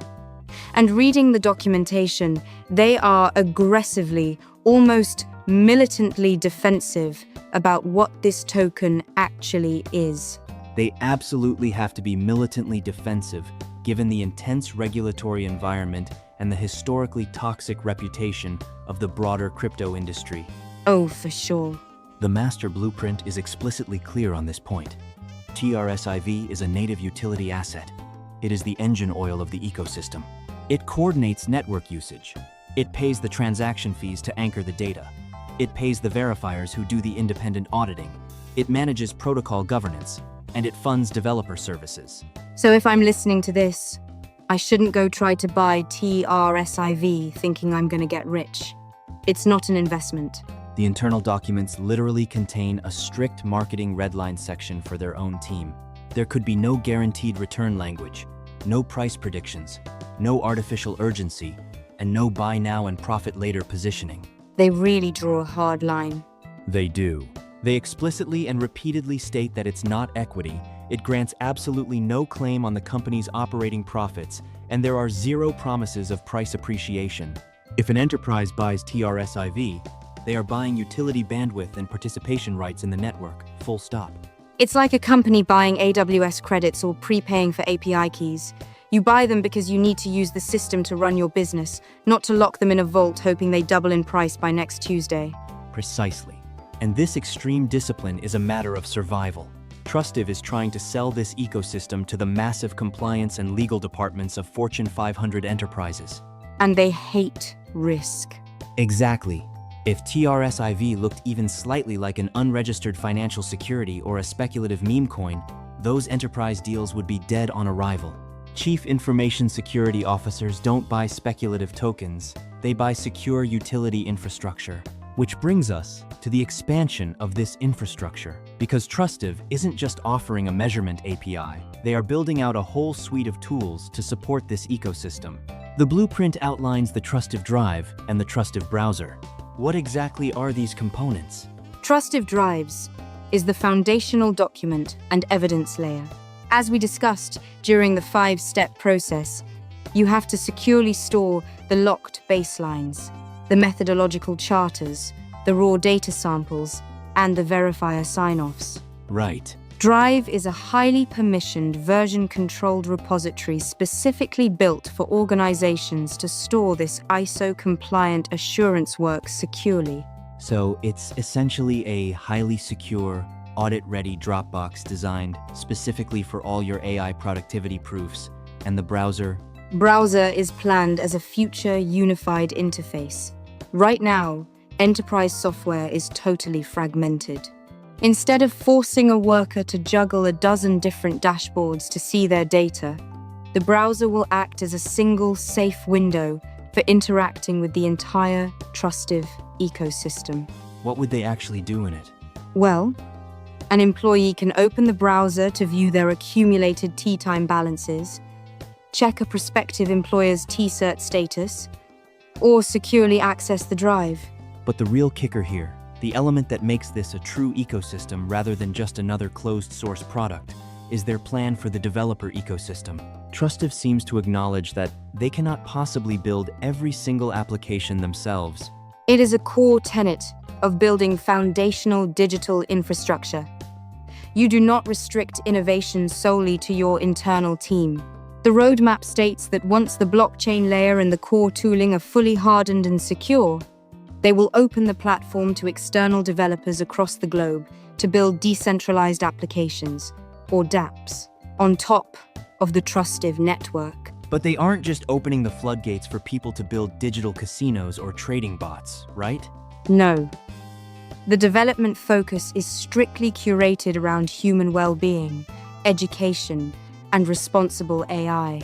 And reading the documentation, they are aggressively, almost militantly defensive about what this token actually is. They absolutely have to be militantly defensive, given the intense regulatory environment and the historically toxic reputation of the broader crypto industry. Oh, for sure. The master blueprint is explicitly clear on this point. TRSIV is a native utility asset. It is the engine oil of the ecosystem. It coordinates network usage. It pays the transaction fees to anchor the data. It pays the verifiers who do the independent auditing. It manages protocol governance, and it funds developer services. So if I'm listening to this, I shouldn't go try to buy TRSIV thinking I'm going to get rich. It's not an investment. The internal documents literally contain a strict marketing redline section for their own team. There could be no guaranteed return language, no price predictions, no artificial urgency, and no buy now and profit later positioning. They really draw a hard line. They do. They explicitly and repeatedly state that it's not equity, it grants absolutely no claim on the company's operating profits, and there are zero promises of price appreciation. If an enterprise buys TRSIV, they are buying utility bandwidth and participation rights in the network, full stop. It's like a company buying AWS credits or prepaying for API keys. You buy them because you need to use the system to run your business, not to lock them in a vault hoping they double in price by next Tuesday. Precisely. And this extreme discipline is a matter of survival. Trustive is trying to sell this ecosystem to the massive compliance and legal departments of Fortune 500 enterprises. And they hate risk. Exactly. If TRSIV looked even slightly like an unregistered financial security or a speculative meme coin, those enterprise deals would be dead on arrival. Chief Information Security Officers don't buy speculative tokens, they buy secure utility infrastructure. Which brings us to the expansion of this infrastructure. Because Trustive isn't just offering a measurement API, they are building out a whole suite of tools to support this ecosystem. The blueprint outlines the Trustive Drive and the Trustive Browser. What exactly are these components? Trustive Drives is the foundational document and evidence layer. As we discussed during the 5-step process, you have to securely store the locked baselines, the methodological charters, the raw data samples, and the verifier sign-offs. Right. Drive is a highly permissioned, version-controlled repository specifically built for organizations to store this ISO-compliant assurance work securely. So it's essentially a highly secure, audit-ready Dropbox designed specifically for all your AI productivity proofs, and the browser? Browser is planned as a future unified interface. Right now, enterprise software is totally fragmented. Instead of forcing a worker to juggle a dozen different dashboards to see their data, the browser will act as a single safe window for interacting with the entire Trustive ecosystem. What would they actually do in it? Well, an employee can open the browser to view their accumulated tea time balances, check a prospective employer's T-Cert status, or securely access the drive. But the real kicker here, the element that makes this a true ecosystem rather than just another closed-source product, is their plan for the developer ecosystem. Trustive seems to acknowledge that they cannot possibly build every single application themselves. It is a core tenet of building foundational digital infrastructure. You do not restrict innovation solely to your internal team. The roadmap states that once the blockchain layer and the core tooling are fully hardened and secure, they will open the platform to external developers across the globe to build decentralized applications, or dApps, on top of the Trustive network. But they aren't just opening the floodgates for people to build digital casinos or trading bots, right? No. The development focus is strictly curated around human well-being, education, and responsible AI.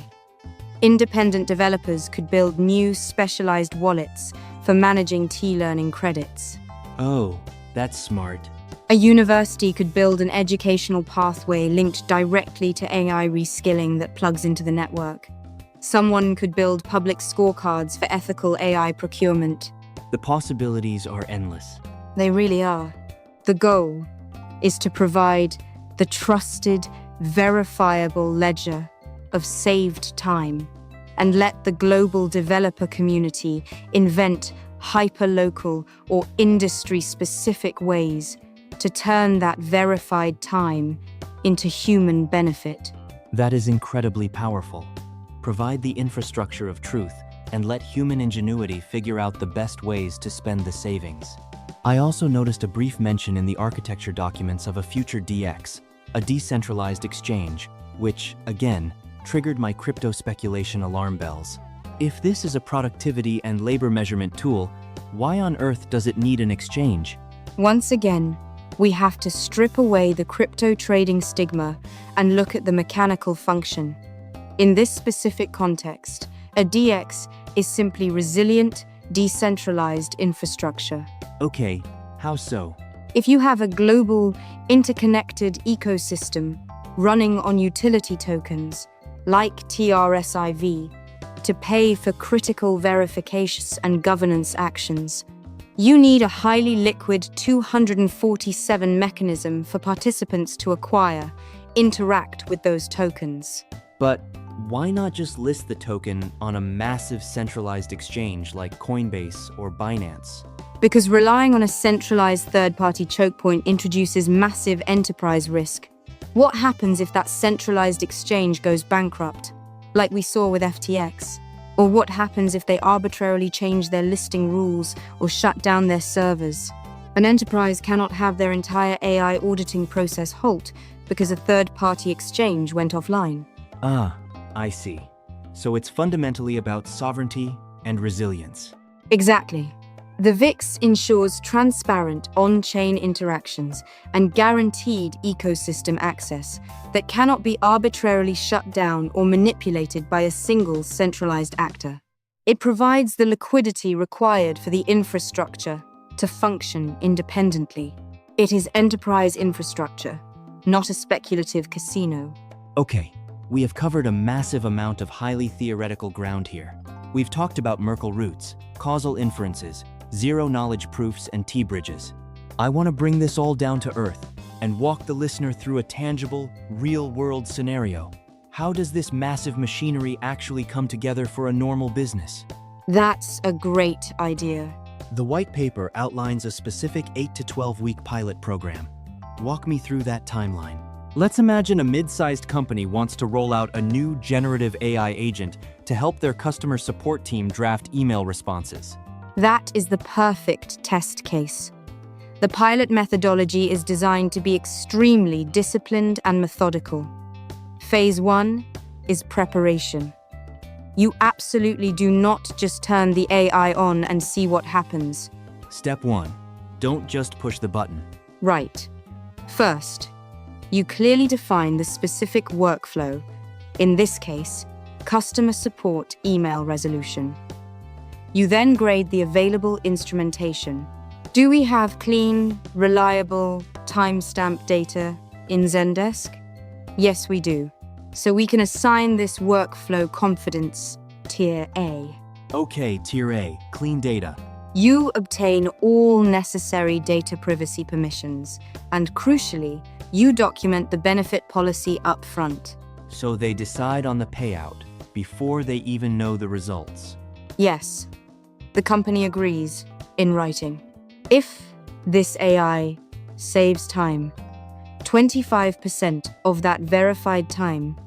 Independent developers could build new specialized wallets for managing T-learning credits. Oh, that's smart. A university could build an educational pathway linked directly to AI reskilling that plugs into the network. Someone could build public scorecards for ethical AI procurement. The possibilities are endless. They really are. The goal is to provide the trusted, verifiable ledger of saved time and let the global developer community invent hyper-local or industry-specific ways to turn that verified time into human benefit. That is incredibly powerful. Provide the infrastructure of truth and let human ingenuity figure out the best ways to spend the savings. I also noticed a brief mention in the architecture documents of a future DX, a decentralized exchange, which, again, triggered my crypto speculation alarm bells. If this is a productivity and labor measurement tool, why on earth does it need an exchange? Once again, we have to strip away the crypto trading stigma and look at the mechanical function. In this specific context, a DX is simply resilient, decentralized infrastructure. Okay, how so? If you have a global, interconnected ecosystem running on utility tokens, like TRSIV, to pay for critical verifications and governance actions, you need a highly liquid 247 mechanism for participants to acquire, interact with those tokens. But why not just list the token on a massive centralized exchange like Coinbase or Binance? Because relying on a centralized third-party choke point introduces massive enterprise risk. What happens if that centralized exchange goes bankrupt, like we saw with FTX? Or what happens if they arbitrarily change their listing rules or shut down their servers? An enterprise cannot have their entire AI auditing process halt because a third-party exchange went offline. Ah, I see. So it's fundamentally about sovereignty and resilience. Exactly. The VIX ensures transparent on-chain interactions and guaranteed ecosystem access that cannot be arbitrarily shut down or manipulated by a single centralized actor. It provides the liquidity required for the infrastructure to function independently. It is enterprise infrastructure, not a speculative casino. Okay, we have covered a massive amount of highly theoretical ground here. We've talked about Merkle roots, causal inferences, zero-knowledge proofs, and T-bridges. I want to bring this all down to earth and walk the listener through a tangible, real-world scenario. How does this massive machinery actually come together for a normal business? That's a great idea. The white paper outlines a specific 8 to 12-week pilot program. Walk me through that timeline. Let's imagine a mid-sized company wants to roll out a new generative AI agent to help their customer support team draft email responses. That is the perfect test case. The pilot methodology is designed to be extremely disciplined and methodical. Phase 1 is preparation. You absolutely do not just turn the AI on and see what happens. Step 1. Don't just push the button. Right. First, you clearly define the specific workflow, in this case, customer support email resolution. You then grade the available instrumentation. Do we have clean, reliable, timestamp data in Zendesk? Yes, we do. So we can assign this workflow confidence Tier A. Okay, Tier A, clean data. You obtain all necessary data privacy permissions, and crucially, you document the benefit policy up front. So they decide on the payout before they even know the results. Yes, the company agrees in writing. If this AI saves time, 25% of that verified time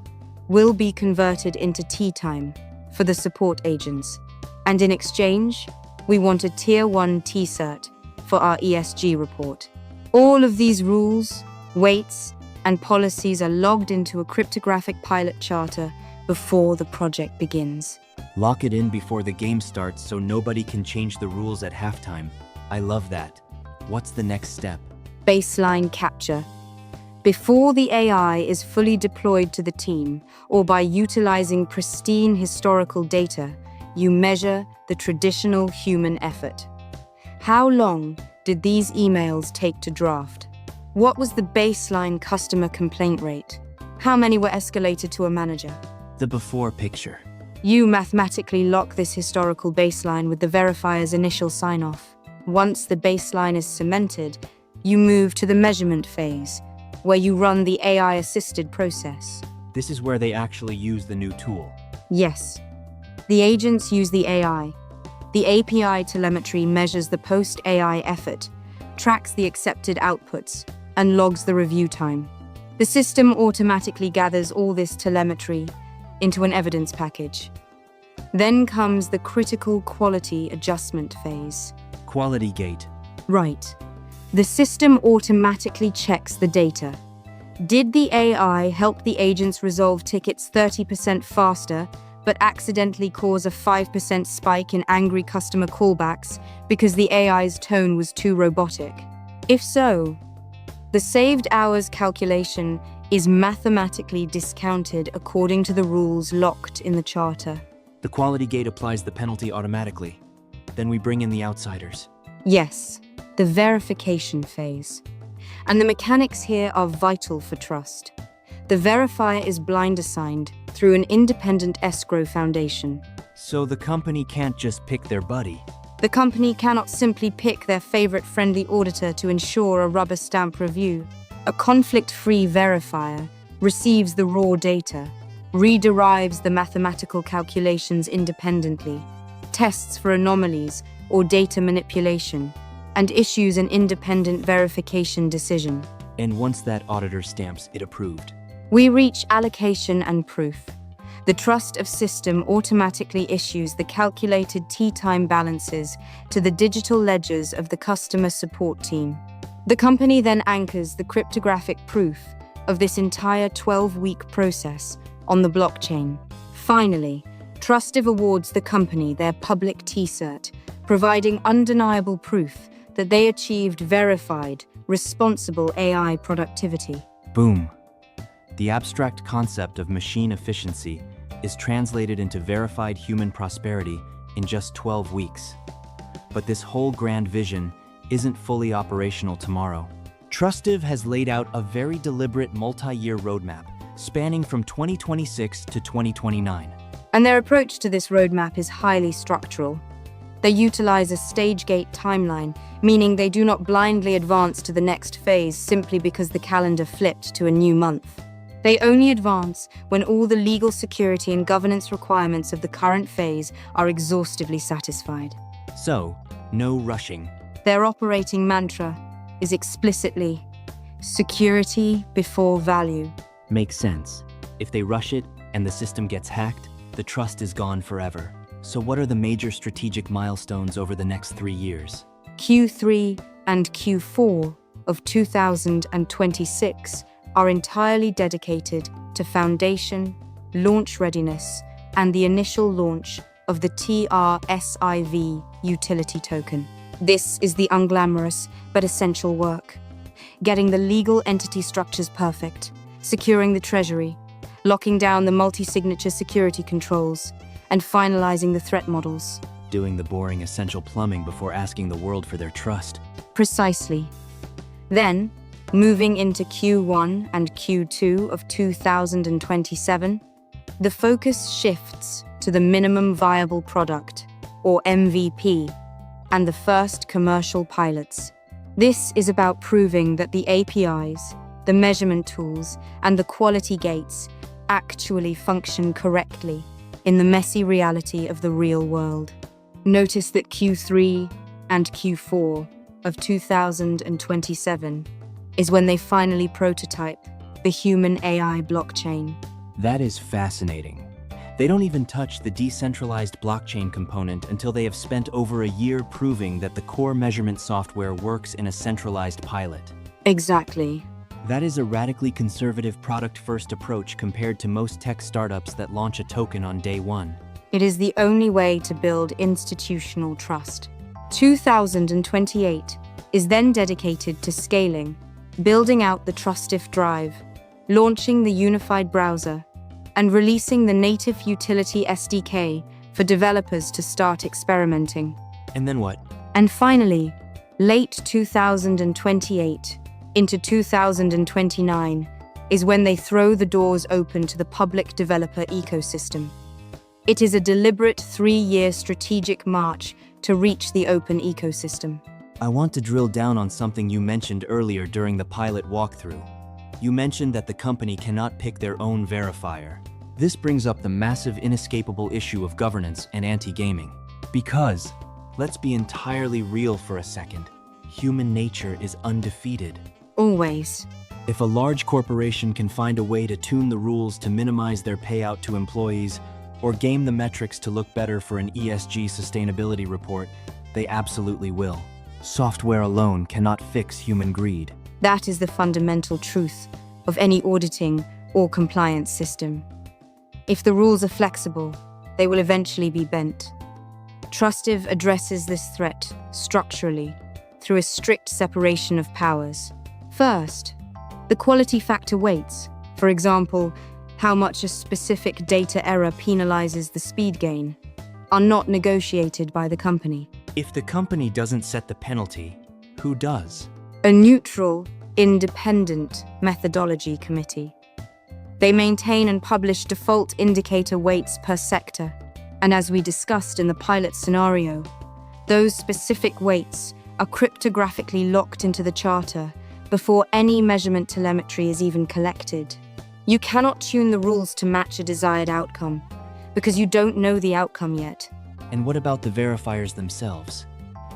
will be converted into tea time for the support agents. And in exchange, we want a Tier 1 T-Cert for our ESG report. All of these rules, weights, and policies are logged into a cryptographic pilot charter before the project begins. Lock it in before the game starts so nobody can change the rules at halftime. I love that. What's the next step? Baseline capture. Before the AI is fully deployed to the team, or by utilizing pristine historical data, you measure the traditional human effort. How long did these emails take to draft? What was the baseline customer complaint rate? How many were escalated to a manager? The before picture. You mathematically lock this historical baseline with the verifier's initial sign-off. Once the baseline is cemented, you move to the measurement phase, where you run the AI-assisted process. This is where they actually use the new tool. Yes. The agents use the AI. The API telemetry measures the post-AI effort, tracks the accepted outputs, and logs the review time. The system automatically gathers all this telemetry into an evidence package. Then comes the critical quality adjustment phase. Quality gate. Right. The system automatically checks the data. Did the AI help the agents resolve tickets 30% faster, but accidentally cause a 5% spike in angry customer callbacks because the AI's tone was too robotic? If so, the saved hours calculation is mathematically discounted according to the rules locked in the charter. The quality gate applies the penalty automatically. Then we bring in the outsiders. Yes, the verification phase. And the mechanics here are vital for trust. The verifier is blind assigned through an independent escrow foundation. So the company can't just pick their buddy. The company cannot simply pick their favorite friendly auditor to ensure a rubber stamp review. A conflict-free verifier receives the raw data, rederives the mathematical calculations independently, tests for anomalies or data manipulation, and issues an independent verification decision. And once that auditor stamps it approved, we reach allocation and proof. The Trustive system automatically issues the calculated tea-time balances to the digital ledgers of the customer support team. The company then anchors the cryptographic proof of this entire 12-week process on the blockchain. Finally, Trustive awards the company their public T-Cert, providing undeniable proof that they achieved verified, responsible AI productivity. boom. The abstract concept of machine efficiency is translated into verified human prosperity in just 12 weeks. But this whole grand vision isn't fully operational tomorrow. Trustive has laid out a very deliberate multi-year roadmap spanning from 2026 to 2029. And their approach to this roadmap is highly structural. They utilize a stage-gate timeline, meaning they do not blindly advance to the next phase simply because the calendar flipped to a new month. They only advance when all the legal security and governance requirements of the current phase are exhaustively satisfied. So, no rushing. Their operating mantra is explicitly security before value. Makes sense. If they rush it and the system gets hacked, the trust is gone forever. So what are the major strategic milestones over the next 3 years? Q3 and Q4 of 2026 are entirely dedicated to foundation, launch readiness, and the initial launch of the TRSIV utility token. This is the unglamorous but essential work. getting the legal entity structures perfect, securing the treasury, locking down the multi-signature security controls, and finalizing the threat models. Doing the boring essential plumbing before asking the world for their trust. Precisely. Then, moving into Q1 and Q2 of 2027, the focus shifts to the minimum viable product, or MVP, and the first commercial pilots. This is about proving that the APIs, the measurement tools, and the quality gates actually function correctly in the messy reality of the real world. Notice that Q3 and Q4 of 2027 is when they finally prototype the human AI blockchain. That is fascinating. They don't even touch the decentralized blockchain component until they have spent over a year proving that the core measurement software works in a centralized pilot. Exactly. That is a radically conservative product-first approach compared to most tech startups that launch a token on day one. It is the only way to build institutional trust. 2028 is then dedicated to scaling, building out the Trustive Drive, launching the unified browser, and releasing the native utility SDK for developers to start experimenting. And then what? And finally, late 2028 into 2029 is when they throw the doors open to the public developer ecosystem. It is a deliberate 3-year strategic march to reach the open ecosystem. I want to drill down on something you mentioned earlier during the pilot walkthrough. You mentioned that the company cannot pick their own verifier. This brings up the massive inescapable issue of governance and anti-gaming. Because, let's be entirely real for a second, human nature is undefeated. Always. If a large corporation can find a way to tune the rules to minimize their payout to employees, or game the metrics to look better for an ESG sustainability report, they absolutely will. Software alone cannot fix human greed. That is the fundamental truth of any auditing or compliance system. If the rules are flexible, they will eventually be bent. Trustive addresses this threat structurally through a strict separation of powers. First, the quality factor weights. For example, how much a specific data error penalizes the speed gain, are not negotiated by the company. If the company doesn't set the penalty, who does? A neutral, independent methodology committee. They maintain and publish default indicator weights per sector, and as we discussed in the pilot scenario, those specific weights are cryptographically locked into the charter before any measurement telemetry is even collected. You cannot tune the rules to match a desired outcome, because you don't know the outcome yet. And what about the verifiers themselves?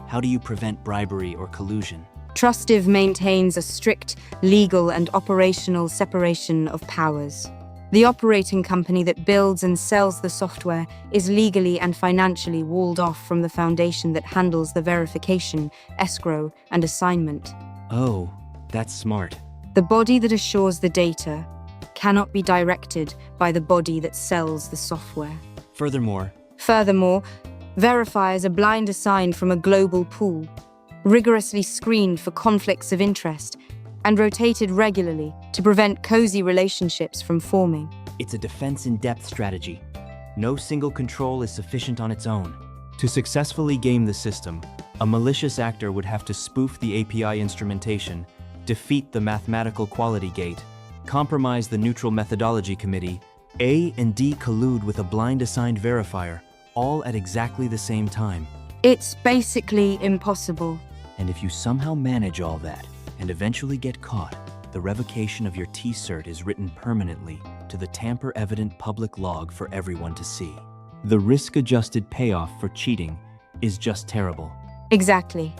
How do you prevent bribery or collusion? Trustive maintains a strict legal and operational separation of powers. The operating company that builds and sells the software is legally and financially walled off from the foundation that handles the verification, escrow, and assignment. Oh, that's smart. The body that assures the data cannot be directed by the body that sells the software. Furthermore, verifiers are blind assigned from a global pool, rigorously screened for conflicts of interest, and rotated regularly to prevent cozy relationships from forming. it's a defense-in-depth strategy. No single control is sufficient on its own. To successfully game the system, a malicious actor would have to spoof the API instrumentation, defeat the mathematical quality gate, compromise the neutral methodology committee, A and D collude with a blind assigned verifier, all at exactly the same time. It's basically impossible. And if you somehow manage all that and eventually get caught, the revocation of your T-Cert is written permanently to the tamper-evident public log for everyone to see. The risk-adjusted payoff for cheating is just terrible. Exactly.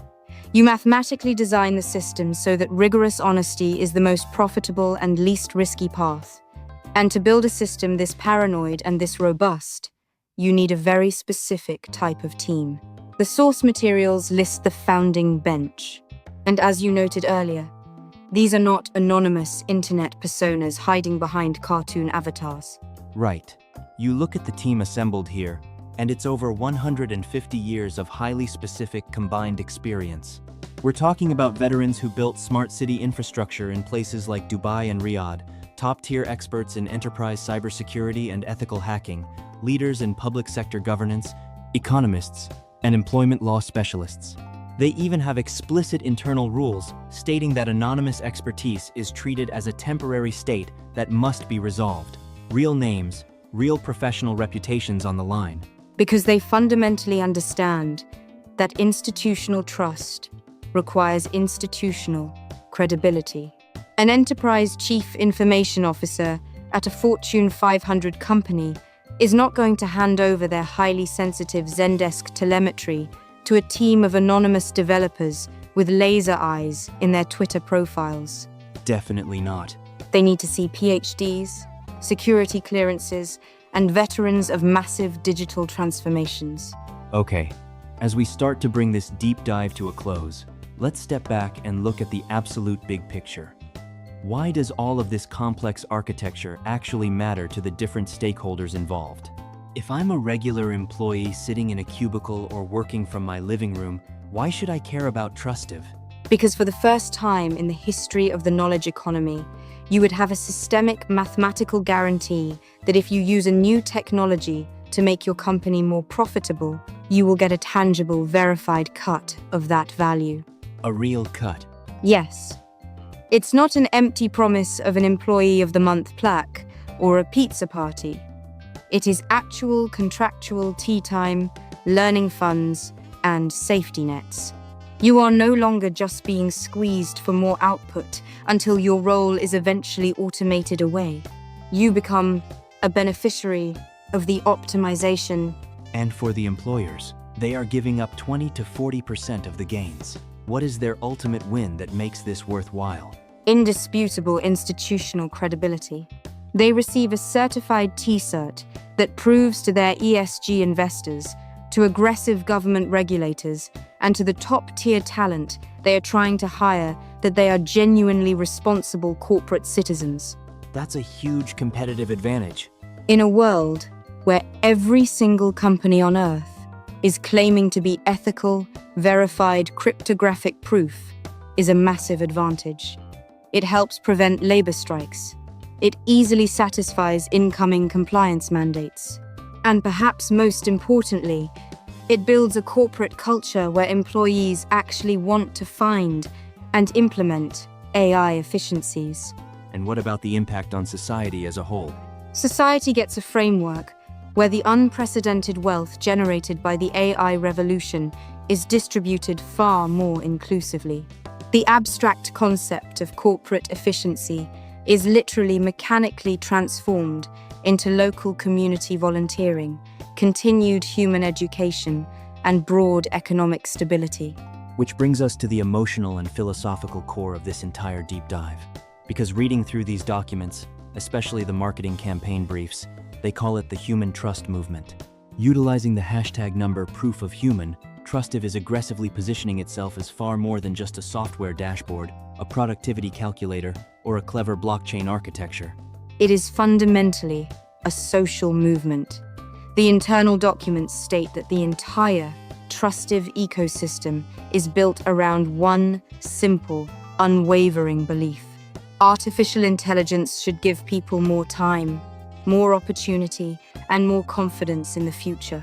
You mathematically design the system so that rigorous honesty is the most profitable and least risky path. And to build a system this paranoid and this robust, you need a very specific type of team. The source materials list the founding bench. And as you noted earlier, these are not anonymous internet personas hiding behind cartoon avatars. Right. You look at the team assembled here, and it's over 150 years of highly specific combined experience. We're talking about veterans who built smart city infrastructure in places like Dubai and Riyadh, top-tier experts in enterprise cybersecurity and ethical hacking, leaders in public sector governance, economists, and employment law specialists. They even have explicit internal rules stating that anonymous expertise is treated as a temporary state that must be resolved. Real names, real professional reputations on the line. Because they fundamentally understand that institutional trust requires institutional credibility. An enterprise chief information officer at a Fortune 500 company is not going to hand over their highly sensitive Zendesk telemetry to a team of anonymous developers with laser eyes in their Twitter profiles. Definitely not. They need to see PhDs, security clearances, and veterans of massive digital transformations. Okay, as we start to bring this deep dive to a close, let's step back and look at the absolute big picture. Why does all of this complex architecture actually matter to the different stakeholders involved? If I'm a regular employee sitting in a cubicle or working from my living room, why should I care about Trustive? Because for the first time in the history of the knowledge economy, you would have a systemic mathematical guarantee that if you use a new technology to make your company more profitable, you will get a tangible, verified cut of that value. A real cut. Yes. It's not an empty promise of an Employee of the Month plaque or a pizza party. It is actual contractual tea time, learning funds, and safety nets. You are no longer just being squeezed for more output until your role is eventually automated away. You become a beneficiary of the optimization. And for the employers, they are giving up 20 to 40% of the gains. What is their ultimate win that makes this worthwhile? Indisputable institutional credibility. They receive a certified T-Cert that proves to their ESG investors, to aggressive government regulators, and to the top-tier talent they are trying to hire that they are genuinely responsible corporate citizens. That's a huge competitive advantage. In a world where every single company on Earth is claiming to be ethical, verified cryptographic proof is a massive advantage. It helps prevent labor strikes. It easily satisfies incoming compliance mandates. And perhaps most importantly, it builds a corporate culture where employees actually want to find and implement AI efficiencies. And what about the impact on society as a whole? Society gets a framework where the unprecedented wealth generated by the AI revolution is distributed far more inclusively. The abstract concept of corporate efficiency is literally mechanically transformed into local community volunteering, continued human education, and broad economic stability. Which brings us to the emotional and philosophical core of this entire deep dive. Because reading through these documents, especially the marketing campaign briefs, they call it the human trust movement. Utilizing the hashtag number proof of human, Trustive is aggressively positioning itself as far more than just a software dashboard, a productivity calculator, or a clever blockchain architecture. It is fundamentally a social movement. The internal documents state that the entire Trustive ecosystem is built around one simple, unwavering belief. Artificial intelligence should give people more time, more opportunity, and more confidence in the future.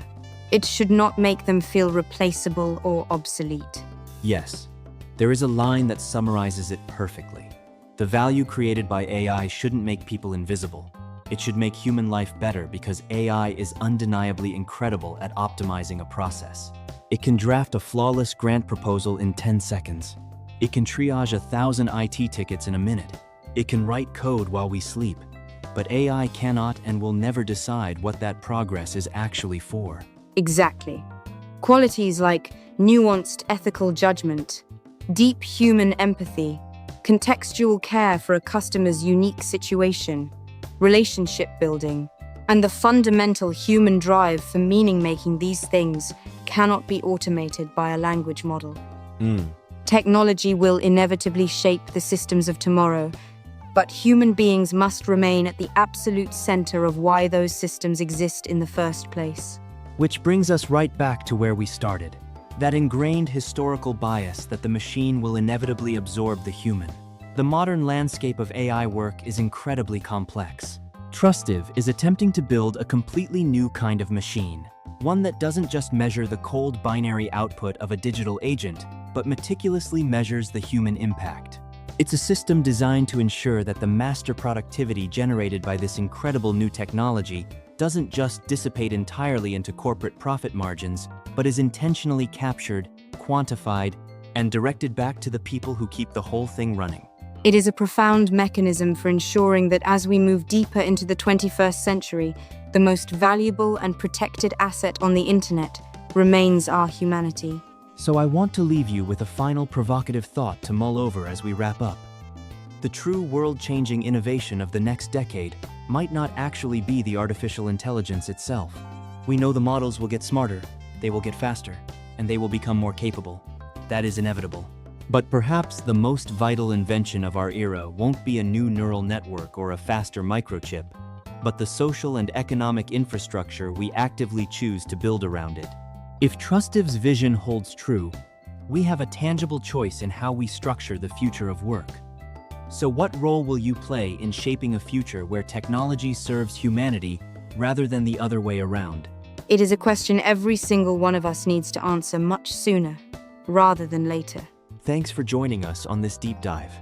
It should not make them feel replaceable or obsolete. Yes, there is a line that summarizes it perfectly. The value created by AI shouldn't make people invisible. It should make human life better because AI is undeniably incredible at optimizing a process. It can draft a flawless grant proposal in 10 seconds. It can triage 1,000 IT tickets in a minute. It can write code while we sleep. But AI cannot and will never decide what that progress is actually for. Exactly. Qualities like nuanced ethical judgment, deep human empathy, contextual care for a customer's unique situation, relationship building, and the fundamental human drive for meaning-making, these things cannot be automated by a language model. Technology will inevitably shape the systems of tomorrow, but human beings must remain at the absolute center of why those systems exist in the first place. Which brings us right back to where we started. that ingrained historical bias that the machine will inevitably absorb the human. The modern landscape of AI work is incredibly complex. Trustive is attempting to build a completely new kind of machine, one that doesn't just measure the cold binary output of a digital agent, but meticulously measures the human impact. It's a system designed to ensure that the master productivity generated by this incredible new technology doesn't just dissipate entirely into corporate profit margins, but is intentionally captured, quantified, and directed back to the people who keep the whole thing running. It is a profound mechanism for ensuring that as we move deeper into the 21st century, the most valuable and protected asset on the internet remains our humanity. So I want to leave you with a final provocative thought to mull over as we wrap up. The true world-changing innovation of the next decade might not actually be the artificial intelligence itself. We know the models will get smarter, they will get faster, and they will become more capable. That is inevitable. But perhaps the most vital invention of our era won't be a new neural network or a faster microchip, but the social and economic infrastructure we actively choose to build around it. If Trustive's vision holds true, we have a tangible choice in how we structure the future of work. So what role will you play in shaping a future where technology serves humanity rather than the other way around? It is a question every single one of us needs to answer much sooner, rather than later. Thanks for joining us on this deep dive.